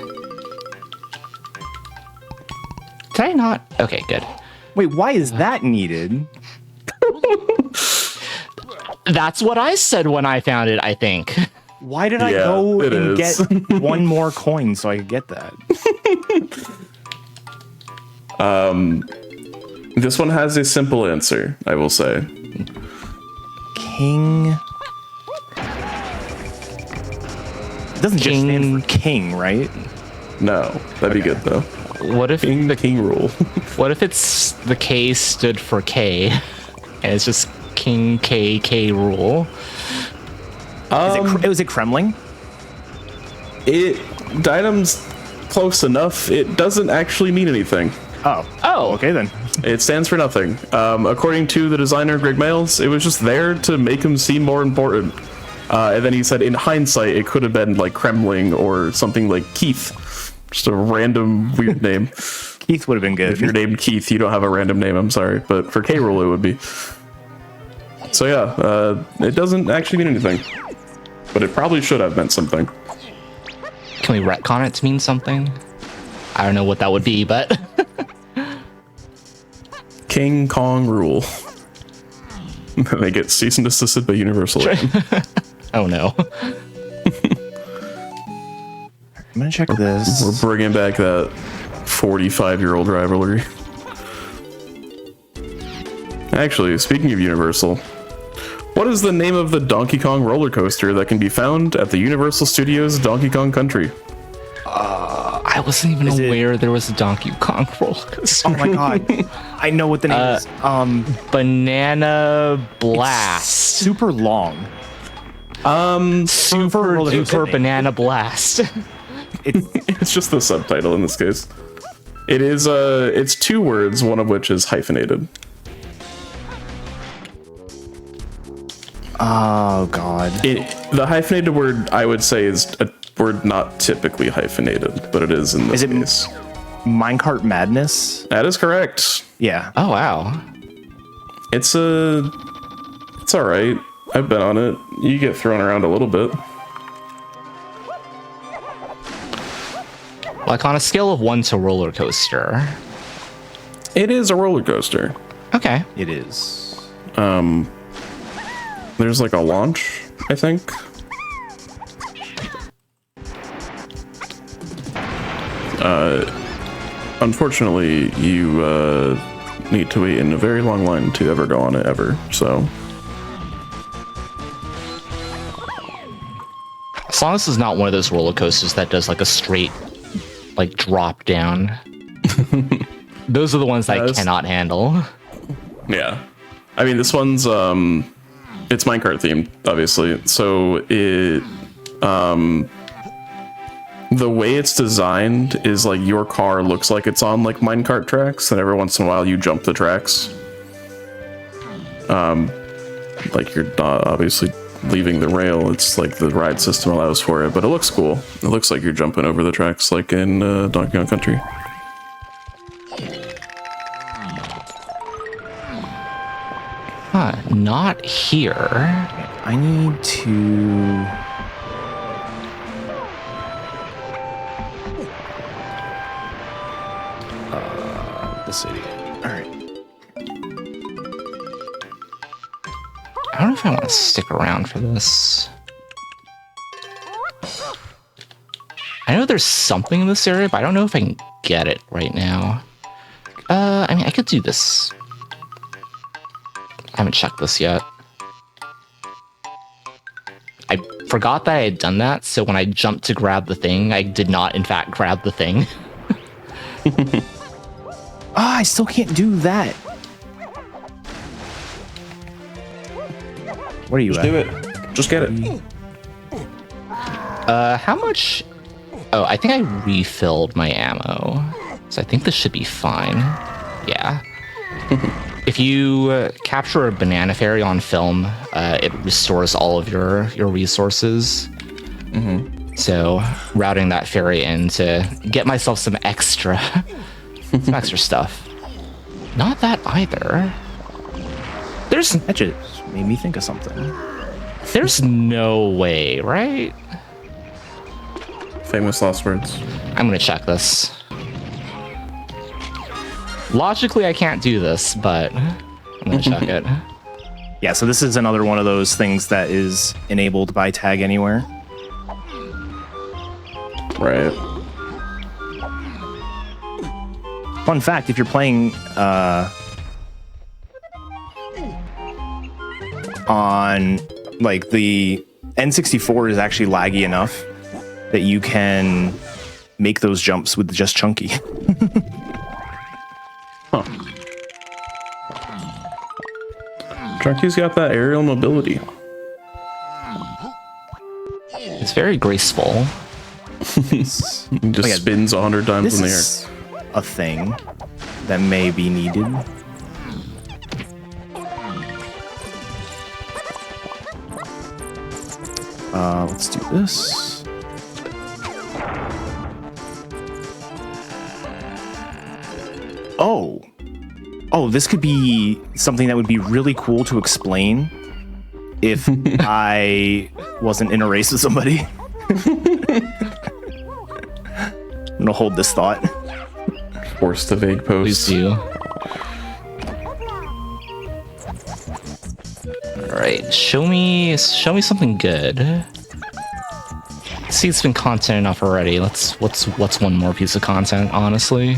Did I not? Okay, good. Wait, why is that needed? That's what I said when I found it, I think. Why did I Yeah, go it and is. get one more coin so I could get that? This one has a simple answer, I will say. King. It doesn't just stand for king, right? No, that'd be good though. What if The king rule. what if it's the K stood for K and it's just King KK rule? Was it Kremling? The item's close enough. It doesn't actually mean anything. Oh, okay then. It stands for nothing. According to the designer Greg Males, it was just there to make him seem more important. And then he said, in hindsight, it could have been like Kremling or something like Keith. Just a random weird name. Keith would have been good. If you're named Keith, you don't have a random name, I'm sorry. But for K-Rool, it would be. So yeah, it doesn't actually mean anything. But it probably should have meant something. Can we retcon it to mean something? I don't know what that would be, but King Kong rule. They get cease and desisted by Universal. oh no. I'm gonna check this. We're bringing back that 45-year-old rivalry. Actually, speaking of Universal, what is the name of the Donkey Kong roller coaster that can be found at the Universal Studios Donkey Kong Country? I wasn't even aware there was a Donkey Kong roller coaster. Oh my god. I know what the name is. Banana Blast. Super long. Super roller coaster duper name. Banana Blast. It's just the subtitle in this case. It is it's 2 words, one of which is hyphenated. Oh god. The hyphenated word, I would say, is a word not typically hyphenated, but it is in this case. Minecart Madness? That is correct. Yeah. Oh wow. It's alright. I've been on it. You get thrown around a little bit. Like on a scale of 1 to roller coaster. It is a roller coaster. Okay. It is. There's like a launch, I think. Unfortunately, you need to wait in a very long line to ever go on it ever, so. As long as it's not one of those roller coasters that does like a straight, like drop down. Those are the ones I cannot handle. Yeah. I mean, this one's, it's minecart themed, obviously. So the way it's designed is like your car looks like it's on like minecart tracks, and every once in a while you jump the tracks. Like you're not obviously leaving the rail. It's like the ride system allows for it, but it looks cool. It looks like you're jumping over the tracks like in Donkey Kong Country. Huh, not here. I need to... the city. Alright. I don't know if I want to stick around for this. I know there's something in this area, but I don't know if I can get it right now. I mean, I could do this. I haven't checked this yet. I forgot that I had done that, so when I jumped to grab the thing, I did not, in fact, grab the thing. I still can't do that. What are you Just do it. Just get it. How much? Oh, I think I refilled my ammo, so I think this should be fine. Yeah. If you capture a banana fairy on film, it restores all of your resources. Mm-hmm. So routing that fairy in to get myself some extra stuff. Not that either. That just made me think of something. There's no way, right? Famous last words. I'm gonna check this. Logically, I can't do this, but I'm gonna check it. Yeah, so this is another one of those things that is enabled by Tag Anywhere. Right. Fun fact, if you're playing on like the N64 is actually laggy enough that you can make those jumps with just Chunky. Huh. Chunky's got that aerial mobility. It's very graceful. He just spins 100 times in the air. This is a thing that may be needed. Let's do this. Oh, this could be something that would be really cool to explain if I wasn't in a race with somebody. gonna hold this thought. Force the vague Please post. do. All right, show me something good. See, it's been content enough already. What's one more piece of content, honestly?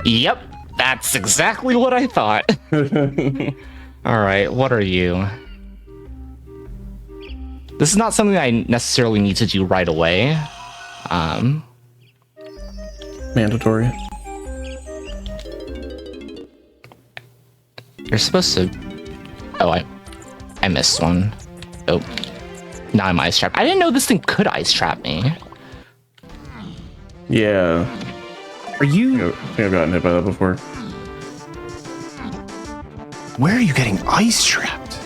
Yep, that's exactly what I thought. All right, what are you? This is not something I necessarily need to do right away. Mandatory. You're supposed to... Oh, I missed one. Oh. Now I'm ice trapped. I didn't know this thing could ice trap me. Yeah. Are you? I think I've gotten hit by that before. Where are you getting ice trapped?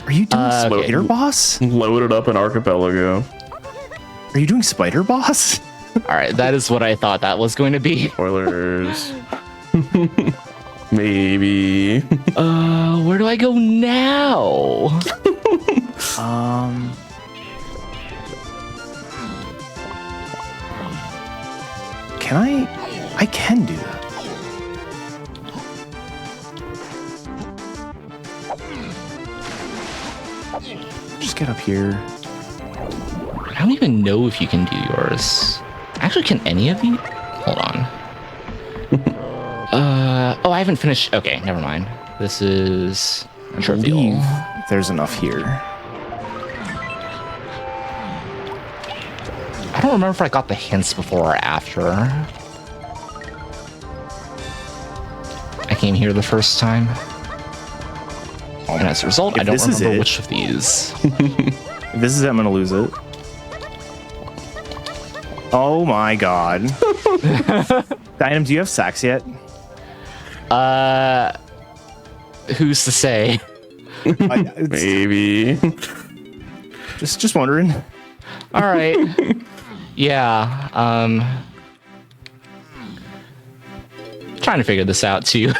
Are you doing Spider okay. Boss? Loaded up an archipelago. Are you doing Spider Boss? All right, that is what I thought that was going to be. Spoilers. Maybe. Where do I go now? Can I? I can do that. Just get up here. I don't even know if you can do yours. Actually, can any of you? Hold on. Oh, I haven't finished. Okay, never mind. This is I trivial. believe there's enough here. I don't remember if I got the hints before or after. I came here the first time. And as a result, I don't this is remember it- which of these. If this is it, I'm gonna lose it. Oh my god. Dynam, do you have sacks yet? Who's to say? Maybe. Just wondering. All right. Yeah. Trying to figure this out too.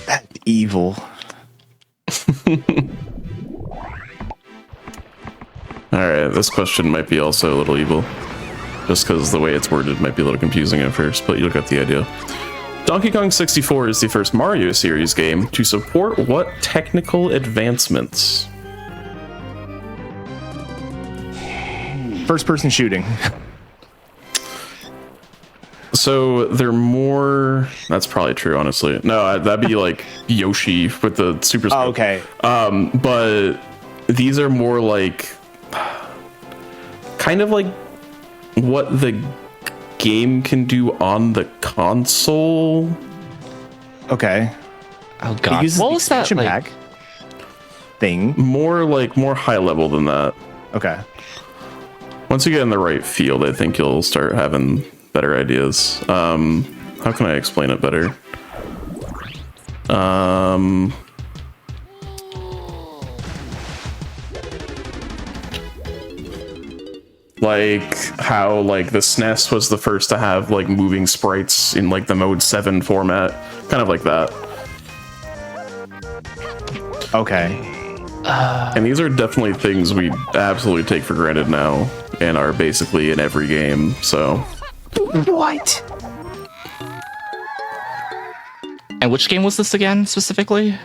That evil. Alright, this question might be also a little evil. Just because the way it's worded might be a little confusing at first, but you'll get the idea. Donkey Kong 64 is the first Mario series game to support what technical advancements? First person shooting. So they're more... That's probably true, honestly. No, that'd be like Yoshi with the super scope. Oh, okay. But these are more like... Kind of like what the game can do on the console. Okay. Oh It god. uses What the was that expansion like? pack thing. More high level than that. Okay. Once you get in the right field, I think you'll start having better ideas. How can I explain it better? Like how like the SNES was the first to have like moving sprites in like the mode 7 format, kind of like that. Okay. And these are definitely things we absolutely take for granted now and are basically in every game, so. What? And which game was this again specifically?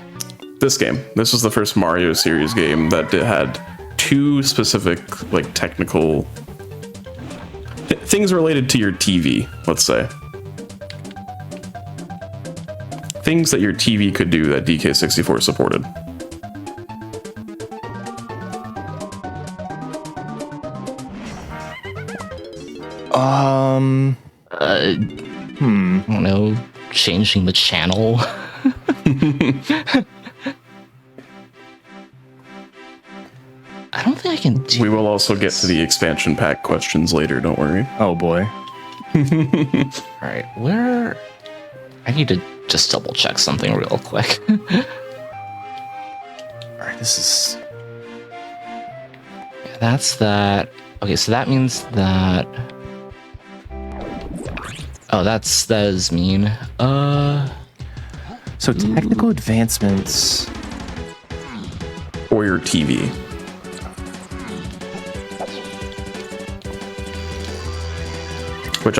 This game. This was the first Mario series game that had two specific, like, technical things related to your TV, let's say. Things that your TV could do that DK64 supported. I don't know, changing the channel. I don't think I can do. We will also get to the expansion pack questions later, don't worry. Oh boy. All right, where? I need to just double check something real quick. All right, this is. That's that. Okay, so that means that. Oh, that is mean. So technical advancements. Or your TV. Which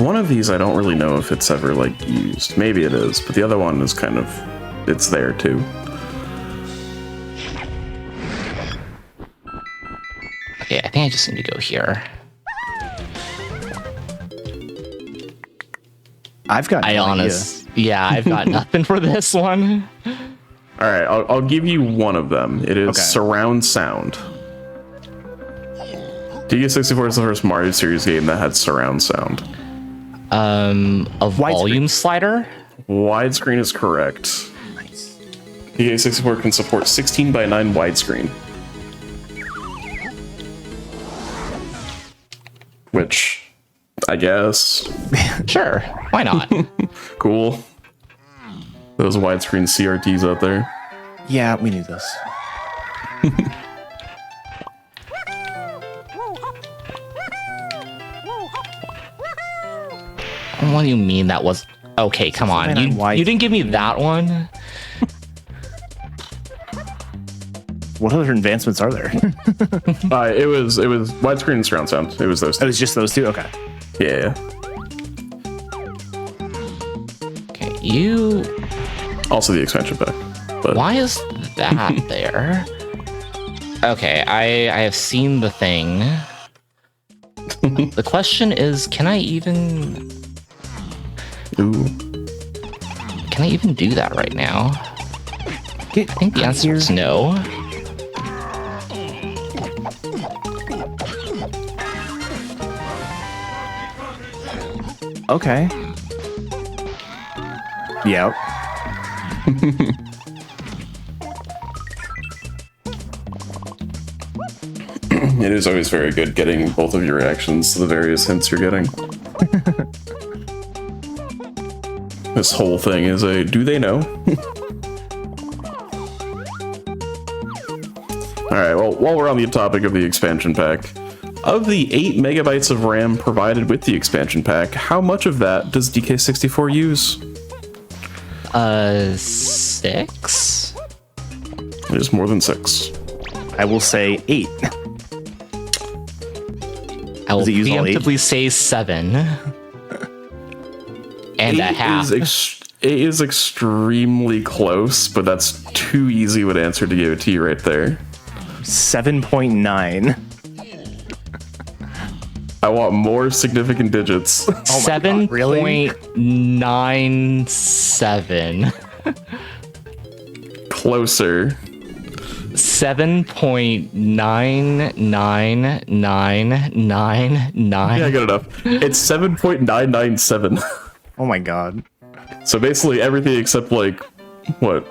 one of these I don't really know if it's ever like used. Maybe it is, but the other one is kind of, it's there too. Okay, I think I just need to go here. I've got no idea. I've got nothing for this one. All right, I'll give you one of them. It is Okay. surround sound. GDQ64 is the first Mario series game that had surround sound. A volume slider? Widescreen is correct. Nice. GDQ64 can support 16:9 widescreen. Which, I guess, Sure, why not? cool. Those widescreen CRTs out there. Yeah, we knew this. What do you mean that was... Okay, come on. You didn't give me that one? What other advancements are there? It was widescreen and surround sound. It was those It two. was just those two? Okay. Yeah. Okay, you... Also the expansion pack. But Why is that there? Okay, I have seen the thing. The question is, can I even ooh. do that right now? I think the answer is no. Okay. Yep. It is always very good getting both of your reactions to the various hints you're getting. This whole thing is a do they know? Alright, well, while we're on the topic of the expansion pack, of the 8 megabytes of RAM provided with the expansion pack, how much of that does DK64 use? 6? It is more than 6. I will say 8. I will Does it use all 8? preemptively say 7. And a half. It is extremely close, but that's too easy of an answer to give it to you right there. 7.9. I want more significant digits. Oh my God, really? 7.97. Closer. 7.99999. Yeah, I got enough. It's 7.997. Oh my God. So basically everything except like, what,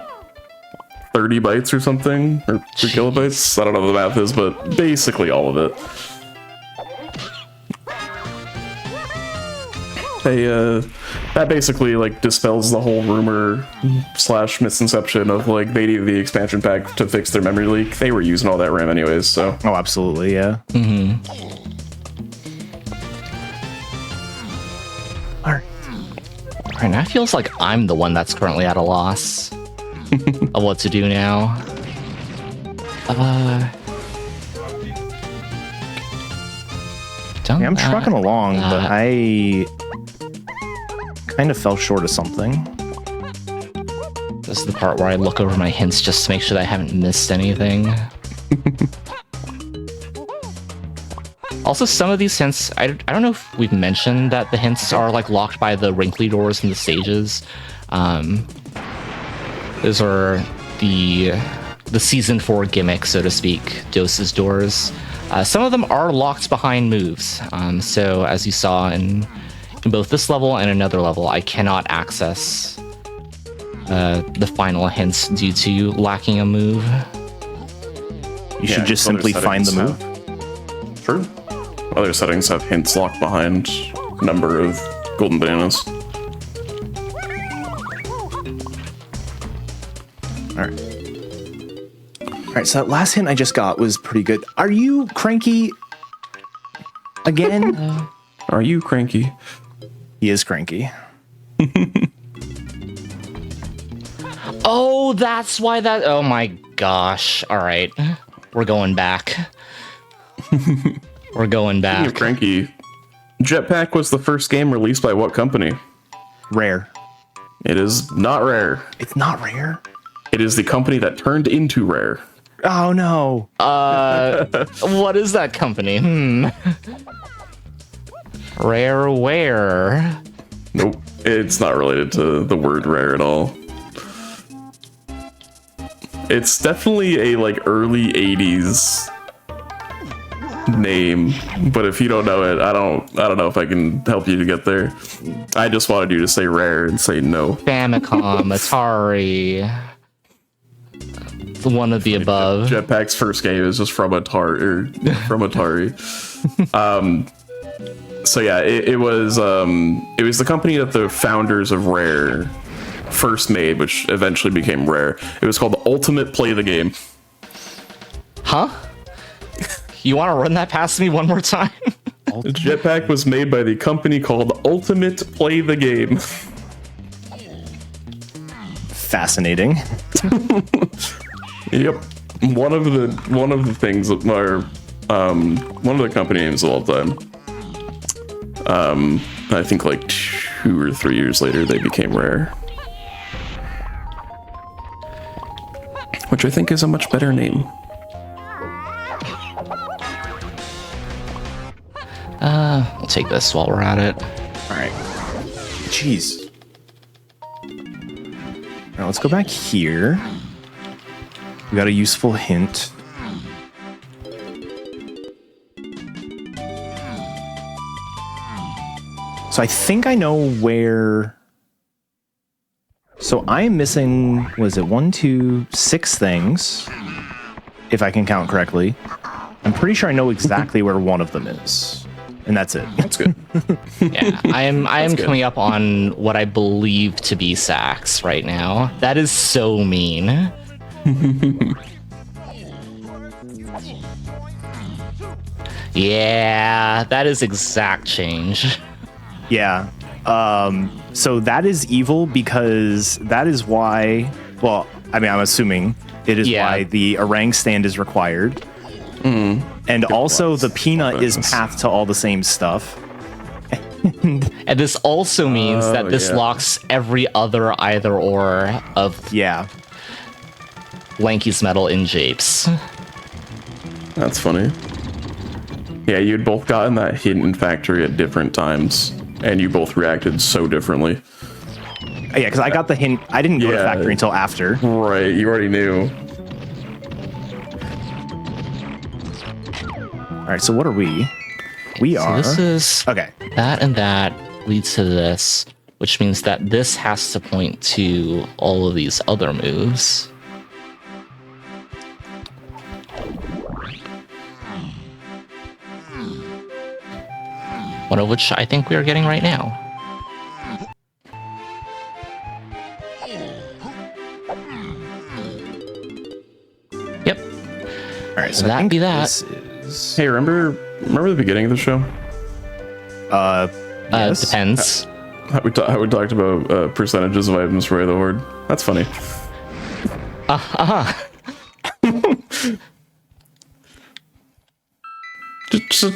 30 bytes or something? Or 3 kilobytes? I don't know what the math is, but basically all of it. That basically like dispels the whole rumor / misconception of like they needed the expansion pack to fix their memory leak. They were using all that RAM anyways, so. Oh, absolutely, yeah. All right. Right now, it feels like I'm the one that's currently at a loss of what to do now. Yeah, I'm trucking along, but I kind of fell short of something. This is the part where I look over my hints just to make sure that I haven't missed anything. Also, some of these hints, I don't know if we've mentioned that the hints are like locked by the wrinkly doors in the stages. Those are the season 4 gimmick, so to speak, Doses doors. Some of them are locked behind moves. So as you saw in both this level and another level, I cannot access the final hints due to lacking a move. You should just other simply find the settings move. True. Other settings have hints locked behind number of golden bananas. All right. All right, so that last hint I just got was pretty good. Are you cranky again? Are you cranky? He is cranky. Oh, that's why that. Oh my gosh! All right, we're going back. We're going Speaking of back. Cranky, Jetpack was the first game released by what company? Rare. It is not Rare. It's not Rare. It is the company that turned into Rare. Oh no. What is that company? Rareware. Nope. It's not related to the word rare at all. It's definitely a like early 80s name, but if you don't know it, I don't know if I can help you to get there. I just wanted you to say Rare and say no. Famicom, Atari. One of the above. Jetpack's first game is just from Atari. So yeah, it was the company that the founders of Rare first made, which eventually became Rare. It was called Ultimate Play the Game. Huh? You want to run that past me one more time? Jetpack was made by the company called Ultimate Play the Game. Fascinating. Yep. One of the things that are one of the company names of all time. I think like 2 or 3 years later they became Rare. Which I think is a much better name. We'll take this while we're at it. All right. Jeez. All right, let's go back here. We got a useful hint. So I think I know where. So I am missing, was it 1, 2, 6 things, if I can count correctly. I'm pretty sure I know exactly where one of them is, and that's it. That's good. Yeah, I am good. coming up on what I believe to be sacks right now. That is so mean. Yeah, that is exact change. Yeah. So that is evil because that is why. Well, I mean, I'm assuming it is Yeah. why the orang stand is required, and also the peanut is path to all the same stuff. And this also means that this yeah. locks every other either or of Yeah. Lanky's metal in japes. That's funny. Yeah, you'd both gotten that hint in Factory at different times, and you both reacted so differently. Yeah, because I got the hint. I didn't go to Yeah. factory until after. Right, you already knew. All right. So what are we? We So are. this is Okay. that, and that leads to this, which means that this has to point to all of these other moves. One of which I think we are getting right now. Yep. All right. So I That'd think be that. this is. Hey, remember the beginning of the show? Yes. Depends. How we talked about percentages of items for the horde. That's funny.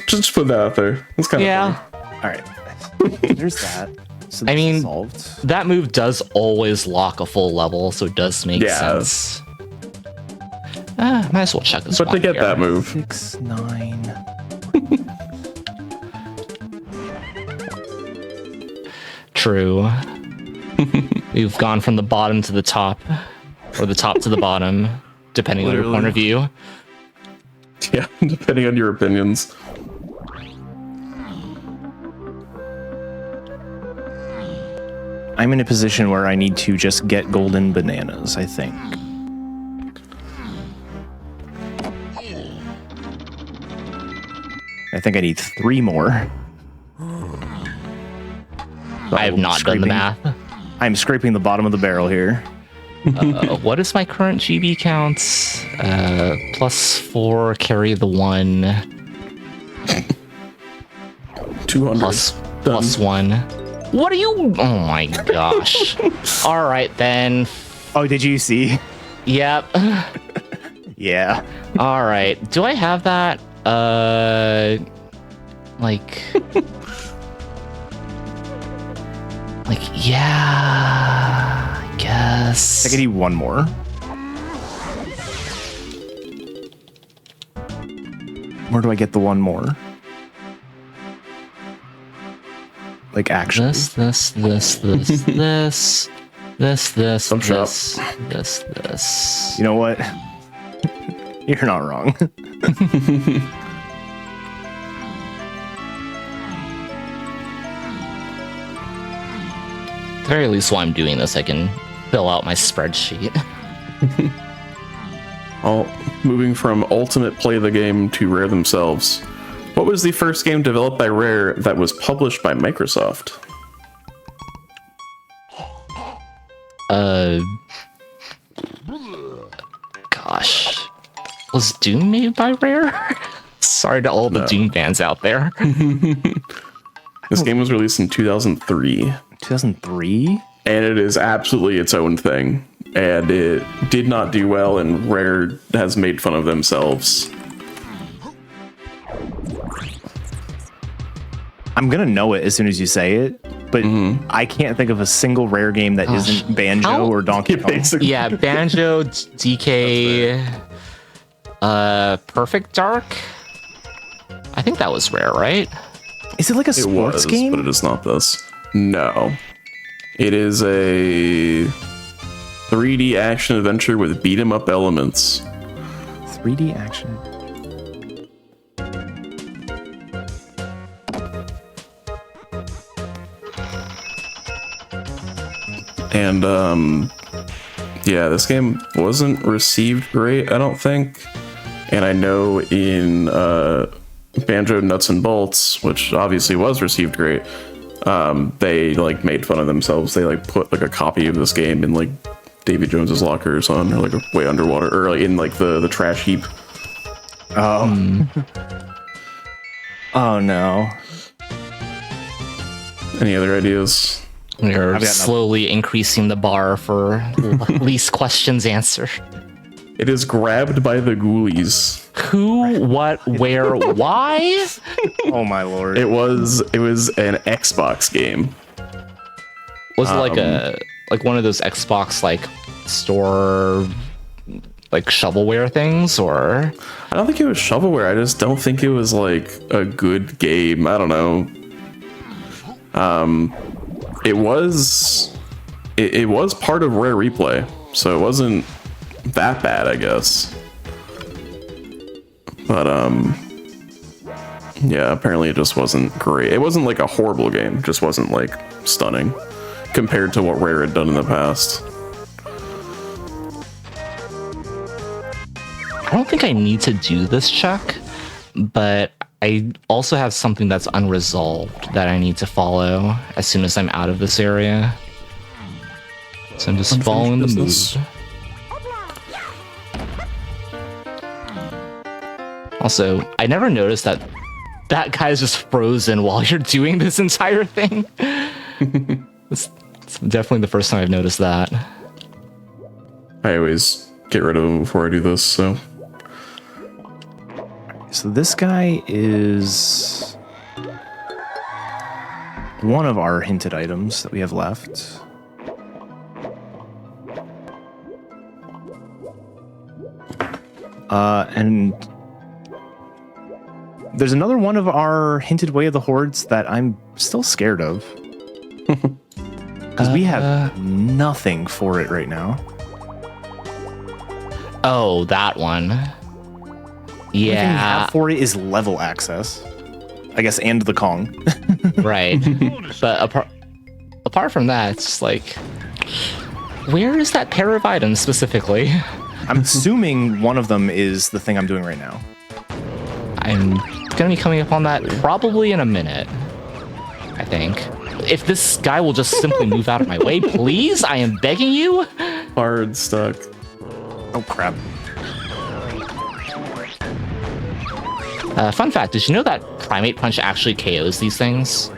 Just put that out there. That's kind of Yeah. funny. All right. There's that. So I this is mean, solved. that move does always lock a full level, so it does make Yeah. sense. Might as well check this But one to get here. that move, 6, 9. True. We've gone from the bottom to the top, or the top to the bottom, depending on your point of view. yeah, depending on your opinions. I'm in a position where I need to just get golden bananas, I think. I think I need 3 more. I have not done the math. I'm scraping the bottom of the barrel here. What is my current GB count? +4, carry the 1, 200. plus 1. What are you? Oh my gosh. All right, then. Oh, did you see? Yep. Yeah. All right. Do I have that? Like, yeah, I guess. I can do one more. Where do I get the one more? Like, actually. This. You know what? You're not wrong. At the very least, while I'm doing this, I can fill out my spreadsheet. Moving from Ultimate Play the Game to Rare themselves. What was the first game developed by Rare that was published by Microsoft? Gosh. Was Doom made by Rare? Sorry to all the Doom fans out there. This game was released in 2003. 2003? And it is absolutely its own thing. And it did not do well, and Rare has made fun of themselves. I'm gonna know it as soon as you say it, but I can't think of a single Rare game that isn't Banjo or Donkey Kong. Yeah, Banjo, DK, Perfect Dark. I think that was Rare, right? Is it like a sports game? But it is not this. No. It is a 3D action adventure with beat 'em up elements. 3D action. And yeah, this game wasn't received great, I don't think. And I know in Banjo Nuts and Bolts, which obviously was received great, they like made fun of themselves. They like put like a copy of this game in like Davy Jones's locker or something, or like way underwater, or like in like the trash heap. Oh. Oh no. Any other ideas? We're slowly increasing the bar for least questions answered. It is grabbed by the ghoulies. Who, what, where, why? Oh my lord. It was an Xbox game. Was it like one of those Xbox like store like shovelware things, or? I don't think it was shovelware. I just don't think it was like a good game. I don't know. It was part of Rare Replay, so it wasn't that bad, I guess. But yeah, apparently it just wasn't great. It wasn't like a horrible game, it just wasn't like stunning compared to what Rare had done in the past. I don't think I need to do this check, but I also have something that's unresolved that I need to follow as soon as I'm out of this area. So I'm just following the moves. Also, I never noticed that guy's just frozen while you're doing this entire thing. It's definitely the first time I've noticed that. I always get rid of him before I do this, so... So this guy is one of our hinted items that we have left. And there's another one of our hinted Way of the Hordes that I'm still scared of. Because we have nothing for it right now. Oh, that one. The only thing we Yeah, have for it is level access, I guess, and the Kong. right. But apart from that, it's just like, where is that pair of items specifically? I'm assuming one of them is the thing I'm doing right now. I'm gonna be coming up on that probably in a minute, I think. If this guy will just simply move out of my way, please, I am begging you. Hard stuck. Oh crap. Fun fact, did you know that Primate Punch actually KOs these things?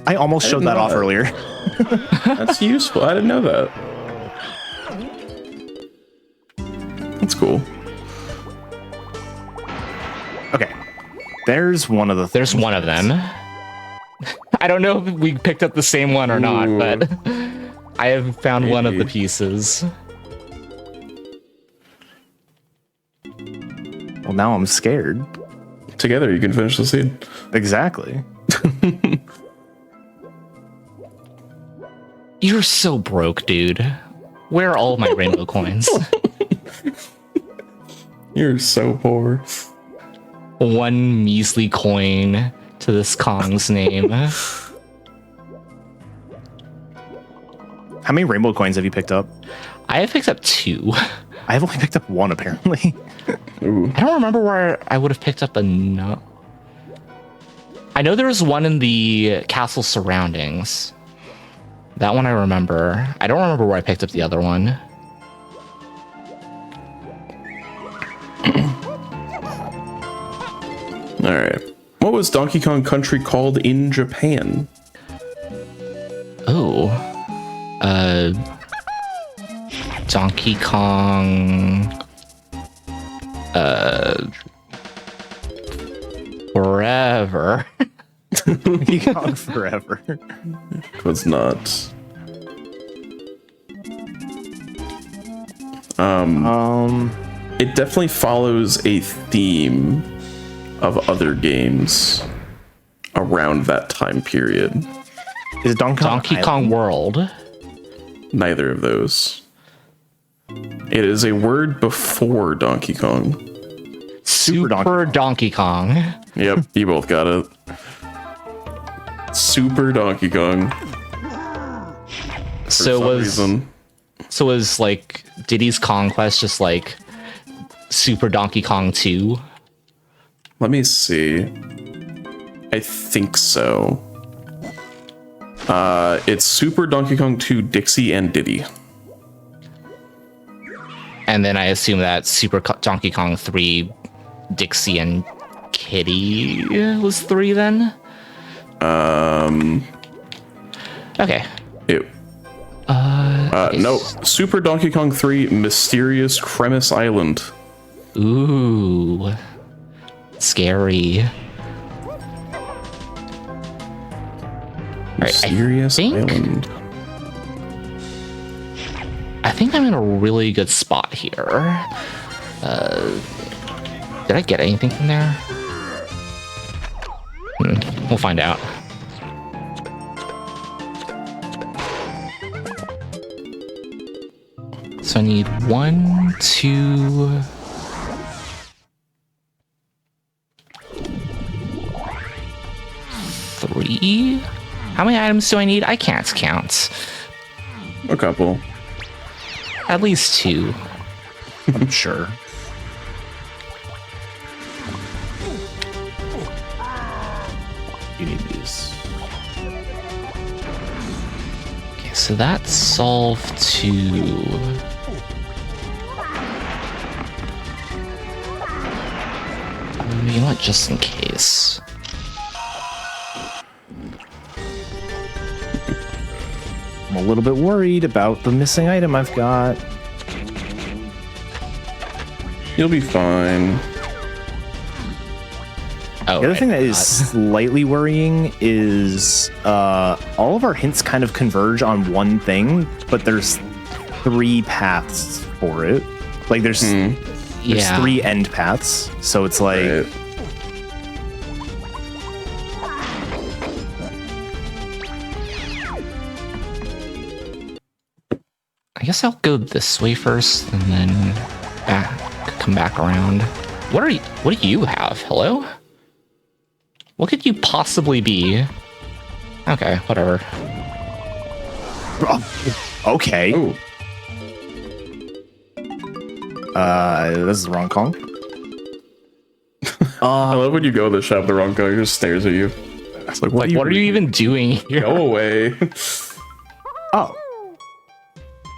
I almost showed that off earlier. That's useful. I didn't know that. It's cool. Okay. There's one of the There's one of them. I don't know if we picked up the same one or not, Ooh. but I have found one of the Maybe. pieces. Well, now I'm scared. Together, you can finish the seed. Exactly. You're so broke, dude. Where are all my rainbow coins? You're so poor. One measly coin to this Kong's name. How many rainbow coins have you picked up? I have picked up 2. I have only picked up 1, apparently. Ooh. I don't remember where I would have picked up enough. I know there was one in the castle surroundings. That one I remember. I don't remember where I picked up the other one. All right. What was Donkey Kong Country called in Japan? Oh. Donkey Kong. Forever. You gone forever. It was not. It definitely follows a theme of other games around that time period. Is it Donkey Kong World. Neither of those. It is a word before Donkey Kong. Super Donkey Kong. Yep, you both got it. Super Donkey Kong. For So some reason. was like Diddy's Conquest just like Super Donkey Kong 2? Let me see. I think so. It's Super Donkey Kong 2 Dixie and Diddy. And then I assume that Donkey Kong 3 Dixie and Kitty was 3 then? Okay. It. No. Super Donkey Kong 3 Mysterious Cremis Island. Ooh. Scary. Mysterious Island. I think I'm in a really good spot here. Did I get anything from there? We'll find out. So I need 1, 2... 3? How many items do I need? I can't count. A couple. At least 2. I'm sure. You need these. Okay, so that's solve 2. You know what? Just in case. I'm a little bit worried about the missing item I've got. You'll be fine. Oh, The other thing that is slightly worrying is all of our hints kind of converge on one thing, but there's 3 paths for it. Like there's 3 end paths, so it's like Right. I guess I'll go this way first and then come back around. What do you have? Hello? What could you possibly be? Okay, whatever. okay. Oh, This is the wrong Kong. I love when you go to the shop, the wrong guy just stares at you. It's like, what What are you even doing here? Go away. Oh.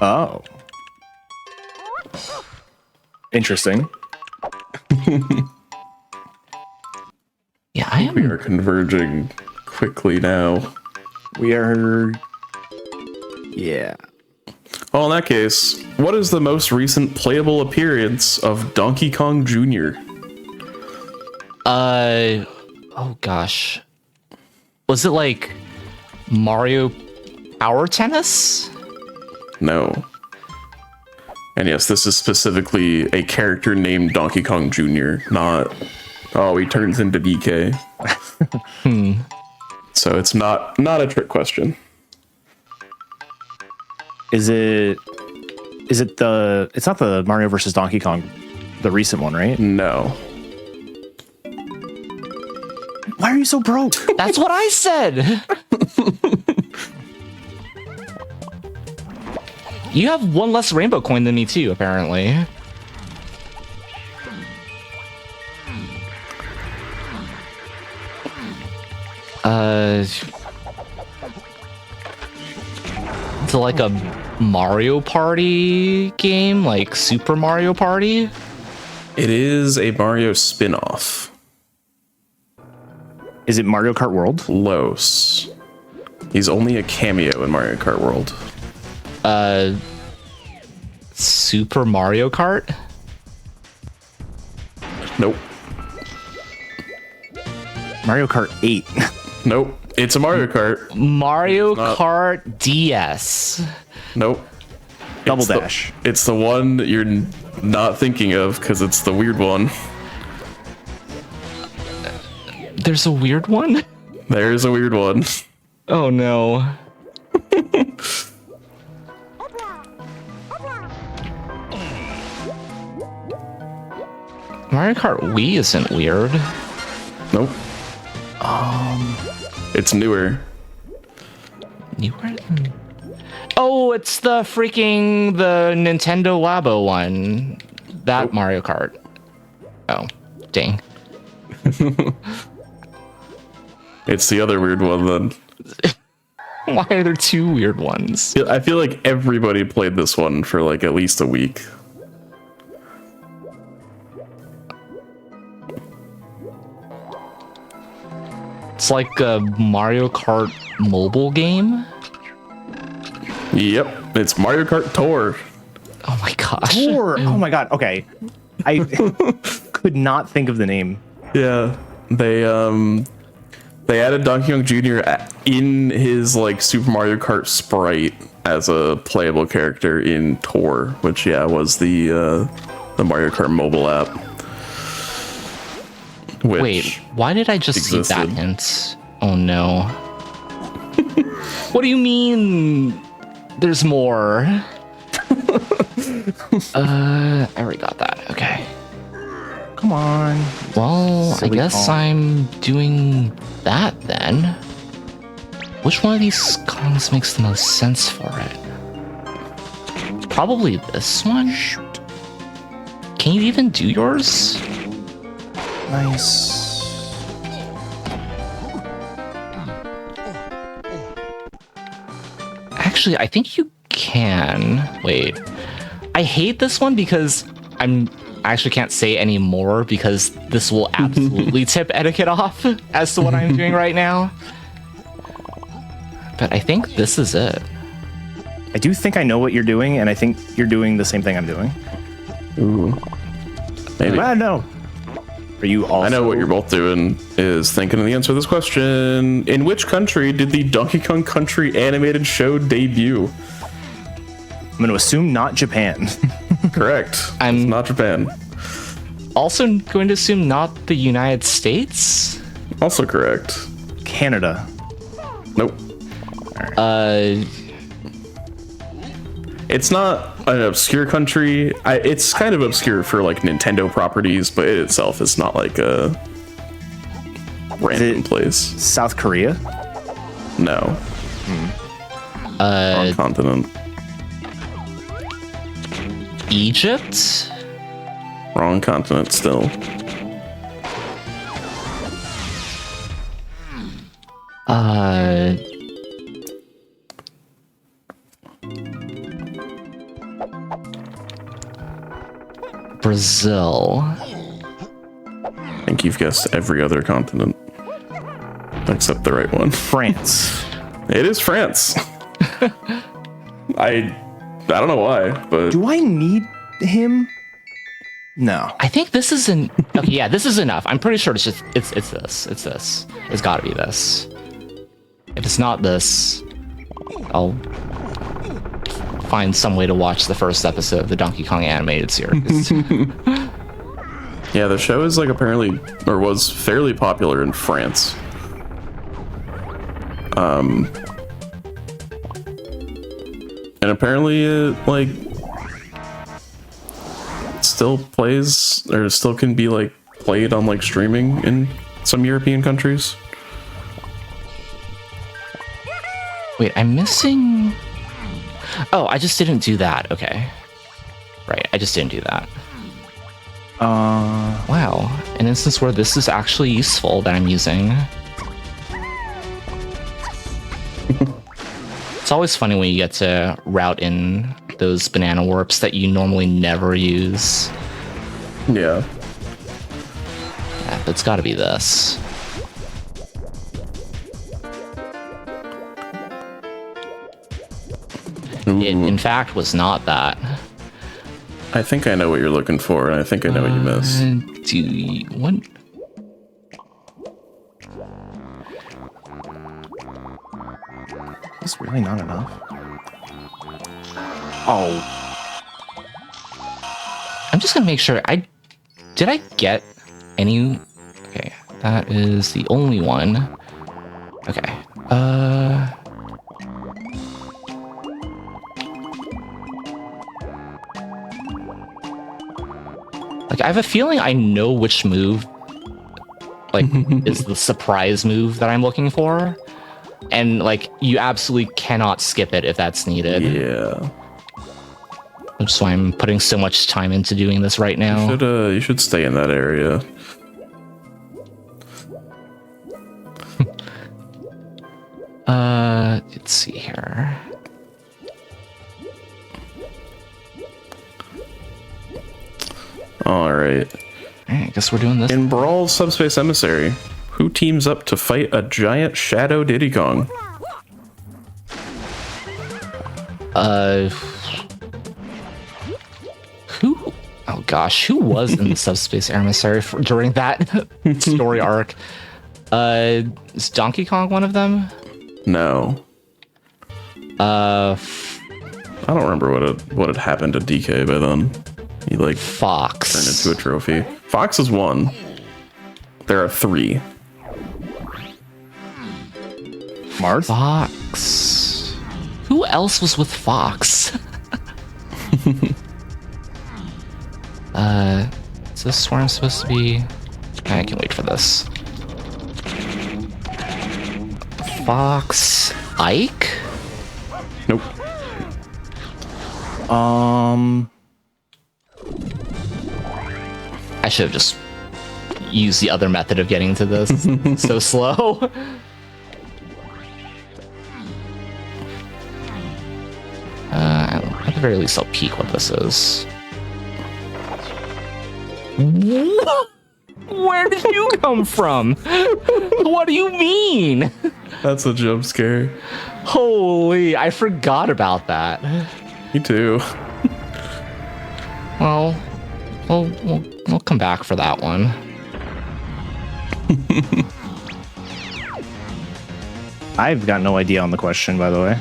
Oh. Interesting. Yeah, I We am. are converging quickly now. We are. Yeah. Well, in that case, what is the most recent playable appearance of Donkey Kong Jr.? Oh gosh. Was it like Mario Power Tennis? No. And yes, this is specifically a character named Donkey Kong Jr., not, oh, he turns into DK. So it's not a trick question. Is it the, it's not the Mario versus Donkey Kong, the recent one, right? No. Why are you so broke? That's what I said. You have one less rainbow coin than me too, apparently. It's like a Mario Party game, like Super Mario Party. It is a Mario spin-off. Is it Mario Kart World? Close. He's only a cameo in Mario Kart World. Super Mario Kart? Nope. Mario Kart 8. Nope. It's a Mario Kart. Mario not. Kart DS. Nope. Double It's the- Dash. it's the one that you're not thinking of because it's the weird one. There's a weird one? There's a weird one. Oh no. Mario Kart Wii isn't weird. Nope. It's newer. Newer than... Oh, it's the Nintendo Labo one. That Mario Kart. Oh, dang. It's the other weird one then. Why are there two weird ones? I feel like everybody played this one for like at least a week. It's like a Mario Kart mobile game. Yep, it's Mario Kart Tour. Oh my gosh. Or, oh my god, okay. I could not think of the name. Yeah, they added Donkey Kong Jr. in his like Super Mario Kart sprite as a playable character in Tour, which was the Mario Kart mobile app. Which Wait, why did I just see that existed. hint? Oh no. What do you mean there's more? I already got that. Okay. Come on. Well, Silly I guess Kong. I'm doing that then. Which one of these Kongs makes the most sense for it? Probably this one? Shoot. Can you even do yours? Nice. Actually, I think you can. Wait. I hate this one because I actually can't say any more because this will absolutely tip etiquette off as to what I'm doing right now. But I think this is it. I do think I know what you're doing, and I think you're doing the same thing I'm doing. Ooh, maybe. I don't know. Are you also? I know what you're both doing is thinking of the answer to this question. In which country did the Donkey Kong Country animated show debut? I'm going to assume not Japan. Correct. I'm- It's not Japan. Also going to assume not the United States? Also correct. Canada. Nope. It's not an obscure country. It's kind of obscure for like Nintendo properties, but it itself is not like a random place. South Korea. No. Wrong continent. Egypt? Wrong continent still. Brazil. I think you've guessed every other continent. Except the right one. France. It is France. I I don't know why, but Do I need him? No. I think this is an okay, yeah, this is enough. I'm pretty sure it's this. It's this. It's gotta be this. If it's not this, I'll find some way to watch the first episode of the Donkey Kong animated series. yeah, the show is like apparently, or was fairly popular in France. And apparently it like still plays, or still can be like played on like streaming in some European countries. Wait, I'm missing... Oh, I just didn't do that. Okay. Right, I just didn't do that. Wow, an instance where this is actually useful that I'm using. It's always funny when you get to route in those banana warps that you normally never use. Yeah. Yeah, it's gotta be this. It, in fact, was not that. I think I know what you're looking for, and I think I know what you missed. Do you... What? It's really not enough. Oh. I'm just gonna make sure did I get any... Okay, that is the only one. Okay, like, I have a feeling I know which move, like, is the surprise move that I'm looking for. And, like, you absolutely cannot skip it if that's needed. Yeah. Which is why I'm putting so much time into doing this right now. You should stay in that area. Let's see here. Alright. I guess we're doing this. In Brawl Subspace Emissary, who teams up to fight a giant shadow Diddy Kong? Who? Oh gosh, who was in the Subspace Emissary during that story arc? Is Donkey Kong one of them? No. I don't remember what had happened to DK by then. He like Fox turned into a trophy. Fox is one. There are three. Marth? Fox. Who else was with Fox? Is this where I'm supposed to be? I can wait for this. Fox. Ike? Nope. I should have just used the other method of getting to this. So slow. At the very least, I'll peek what this is. Where did you come from? What do you mean? That's a jump scare. Holy, I forgot about that. Me too. Well, we'll come back for that one. I've got no idea on the question, by the way.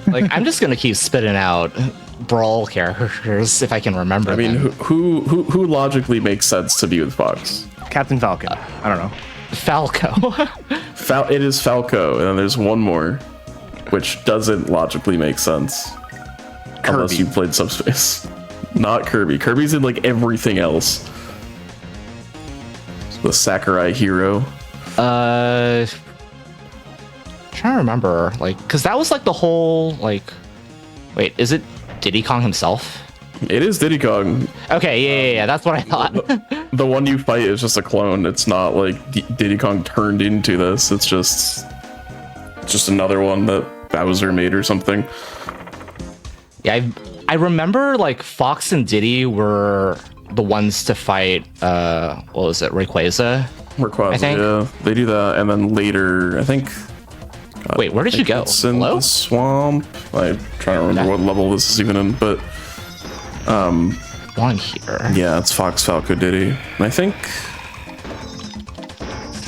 Like, I'm just gonna keep spitting out Brawl characters if I can remember. I mean, them. who logically makes sense to be with Fox? Captain Falcon. I don't know. Falco. It is Falco, and then there's one more, which doesn't logically make sense. Unless you played Subspace. Not Kirby. Kirby's in like everything else. The Sakurai hero. Trying to remember, like, because that was like the whole, like, wait, is it Diddy Kong himself? It is Diddy Kong. Okay, yeah, that's what I thought. The one you fight is just a clone. It's not like Diddy Kong turned into this. It's just another one that Bowser made or something. Yeah, I remember like Fox and Diddy were the ones to fight. What was it, Rayquaza? Rayquaza, yeah, they do that, and then later, I think Wait, where did you go? It's in Hello? the swamp. I'm trying to remember what level this is even in, but One here. yeah, it's Fox Falco Diddy. And I think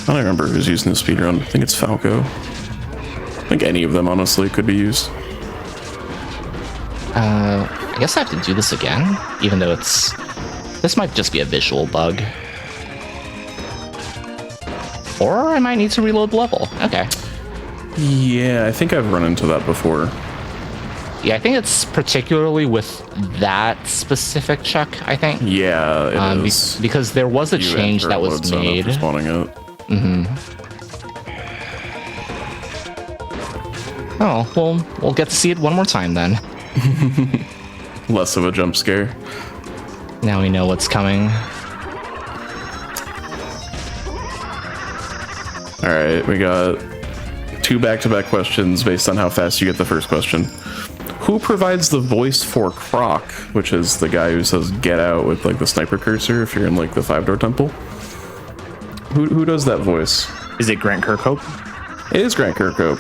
I don't remember who's using the speedrun. I think it's Falco. I think any of them honestly could be used. I guess I have to do this again, even though this might just be a visual bug. Or I might need to reload the level. Okay. Yeah, I think I've run into that before. Yeah, I think it's particularly with that specific check, I think. Yeah, it is. Because there was a You change enter that was load zone made. after spawning it. Oh, well, we'll get to see it one more time then. Less of a jump scare. Now we know what's coming. All right, we got 2 back-to-back questions based on how fast you get the first question. Who provides the voice for Croc, which is the guy who says "get out" with like the sniper cursor if you're in like the 5-door temple? Who does that voice? Is it Grant Kirkhope? It is Grant Kirkhope.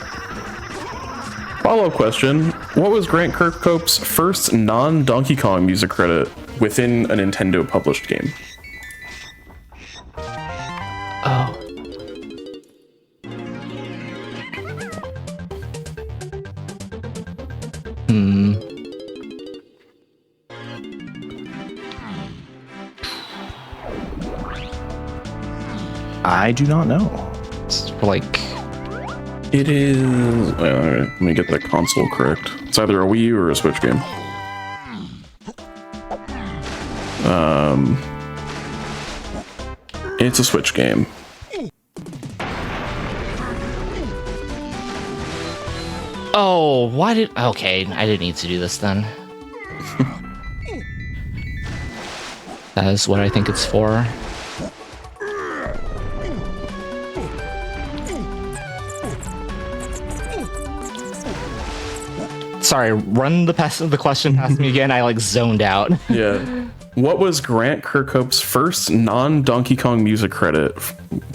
Follow-up question: what was Grant Kirkhope's first non-Donkey Kong music credit within a Nintendo published game? Oh. I do not know. It's like... It is. Let me get the console correct. It's either a Wii U or a Switch game. It's a Switch game. Oh, why did... Okay, I didn't need to do this then. That is what I think it's for. Sorry, run the question past me again. I like zoned out. Yeah. What was Grant Kirkhope's first non-Donkey Kong music credit,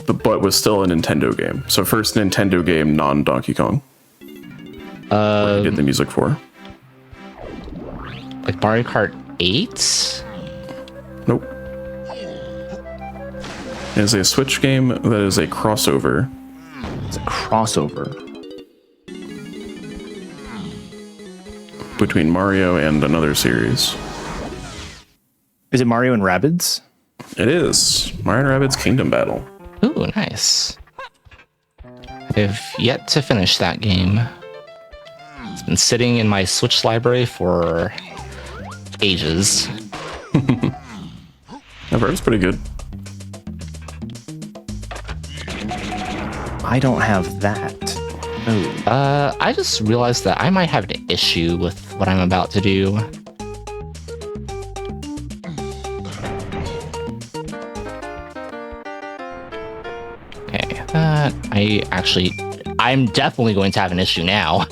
but was still a Nintendo game? So first Nintendo game, non-Donkey Kong. What he did the music for? Like Mario Kart 8? Nope. It is a Switch game that is a crossover. It's a crossover. Between Mario and another series. Is it Mario and Rabbids? It is Mario and Rabbids Kingdom Battle. Ooh, nice. I've yet to finish that game. It's been sitting in my Switch library for ages. I've heard it's pretty good. I don't have that. Oh. I just realized that I might have an issue with what I'm about to do. Okay, I'm definitely going to have an issue now.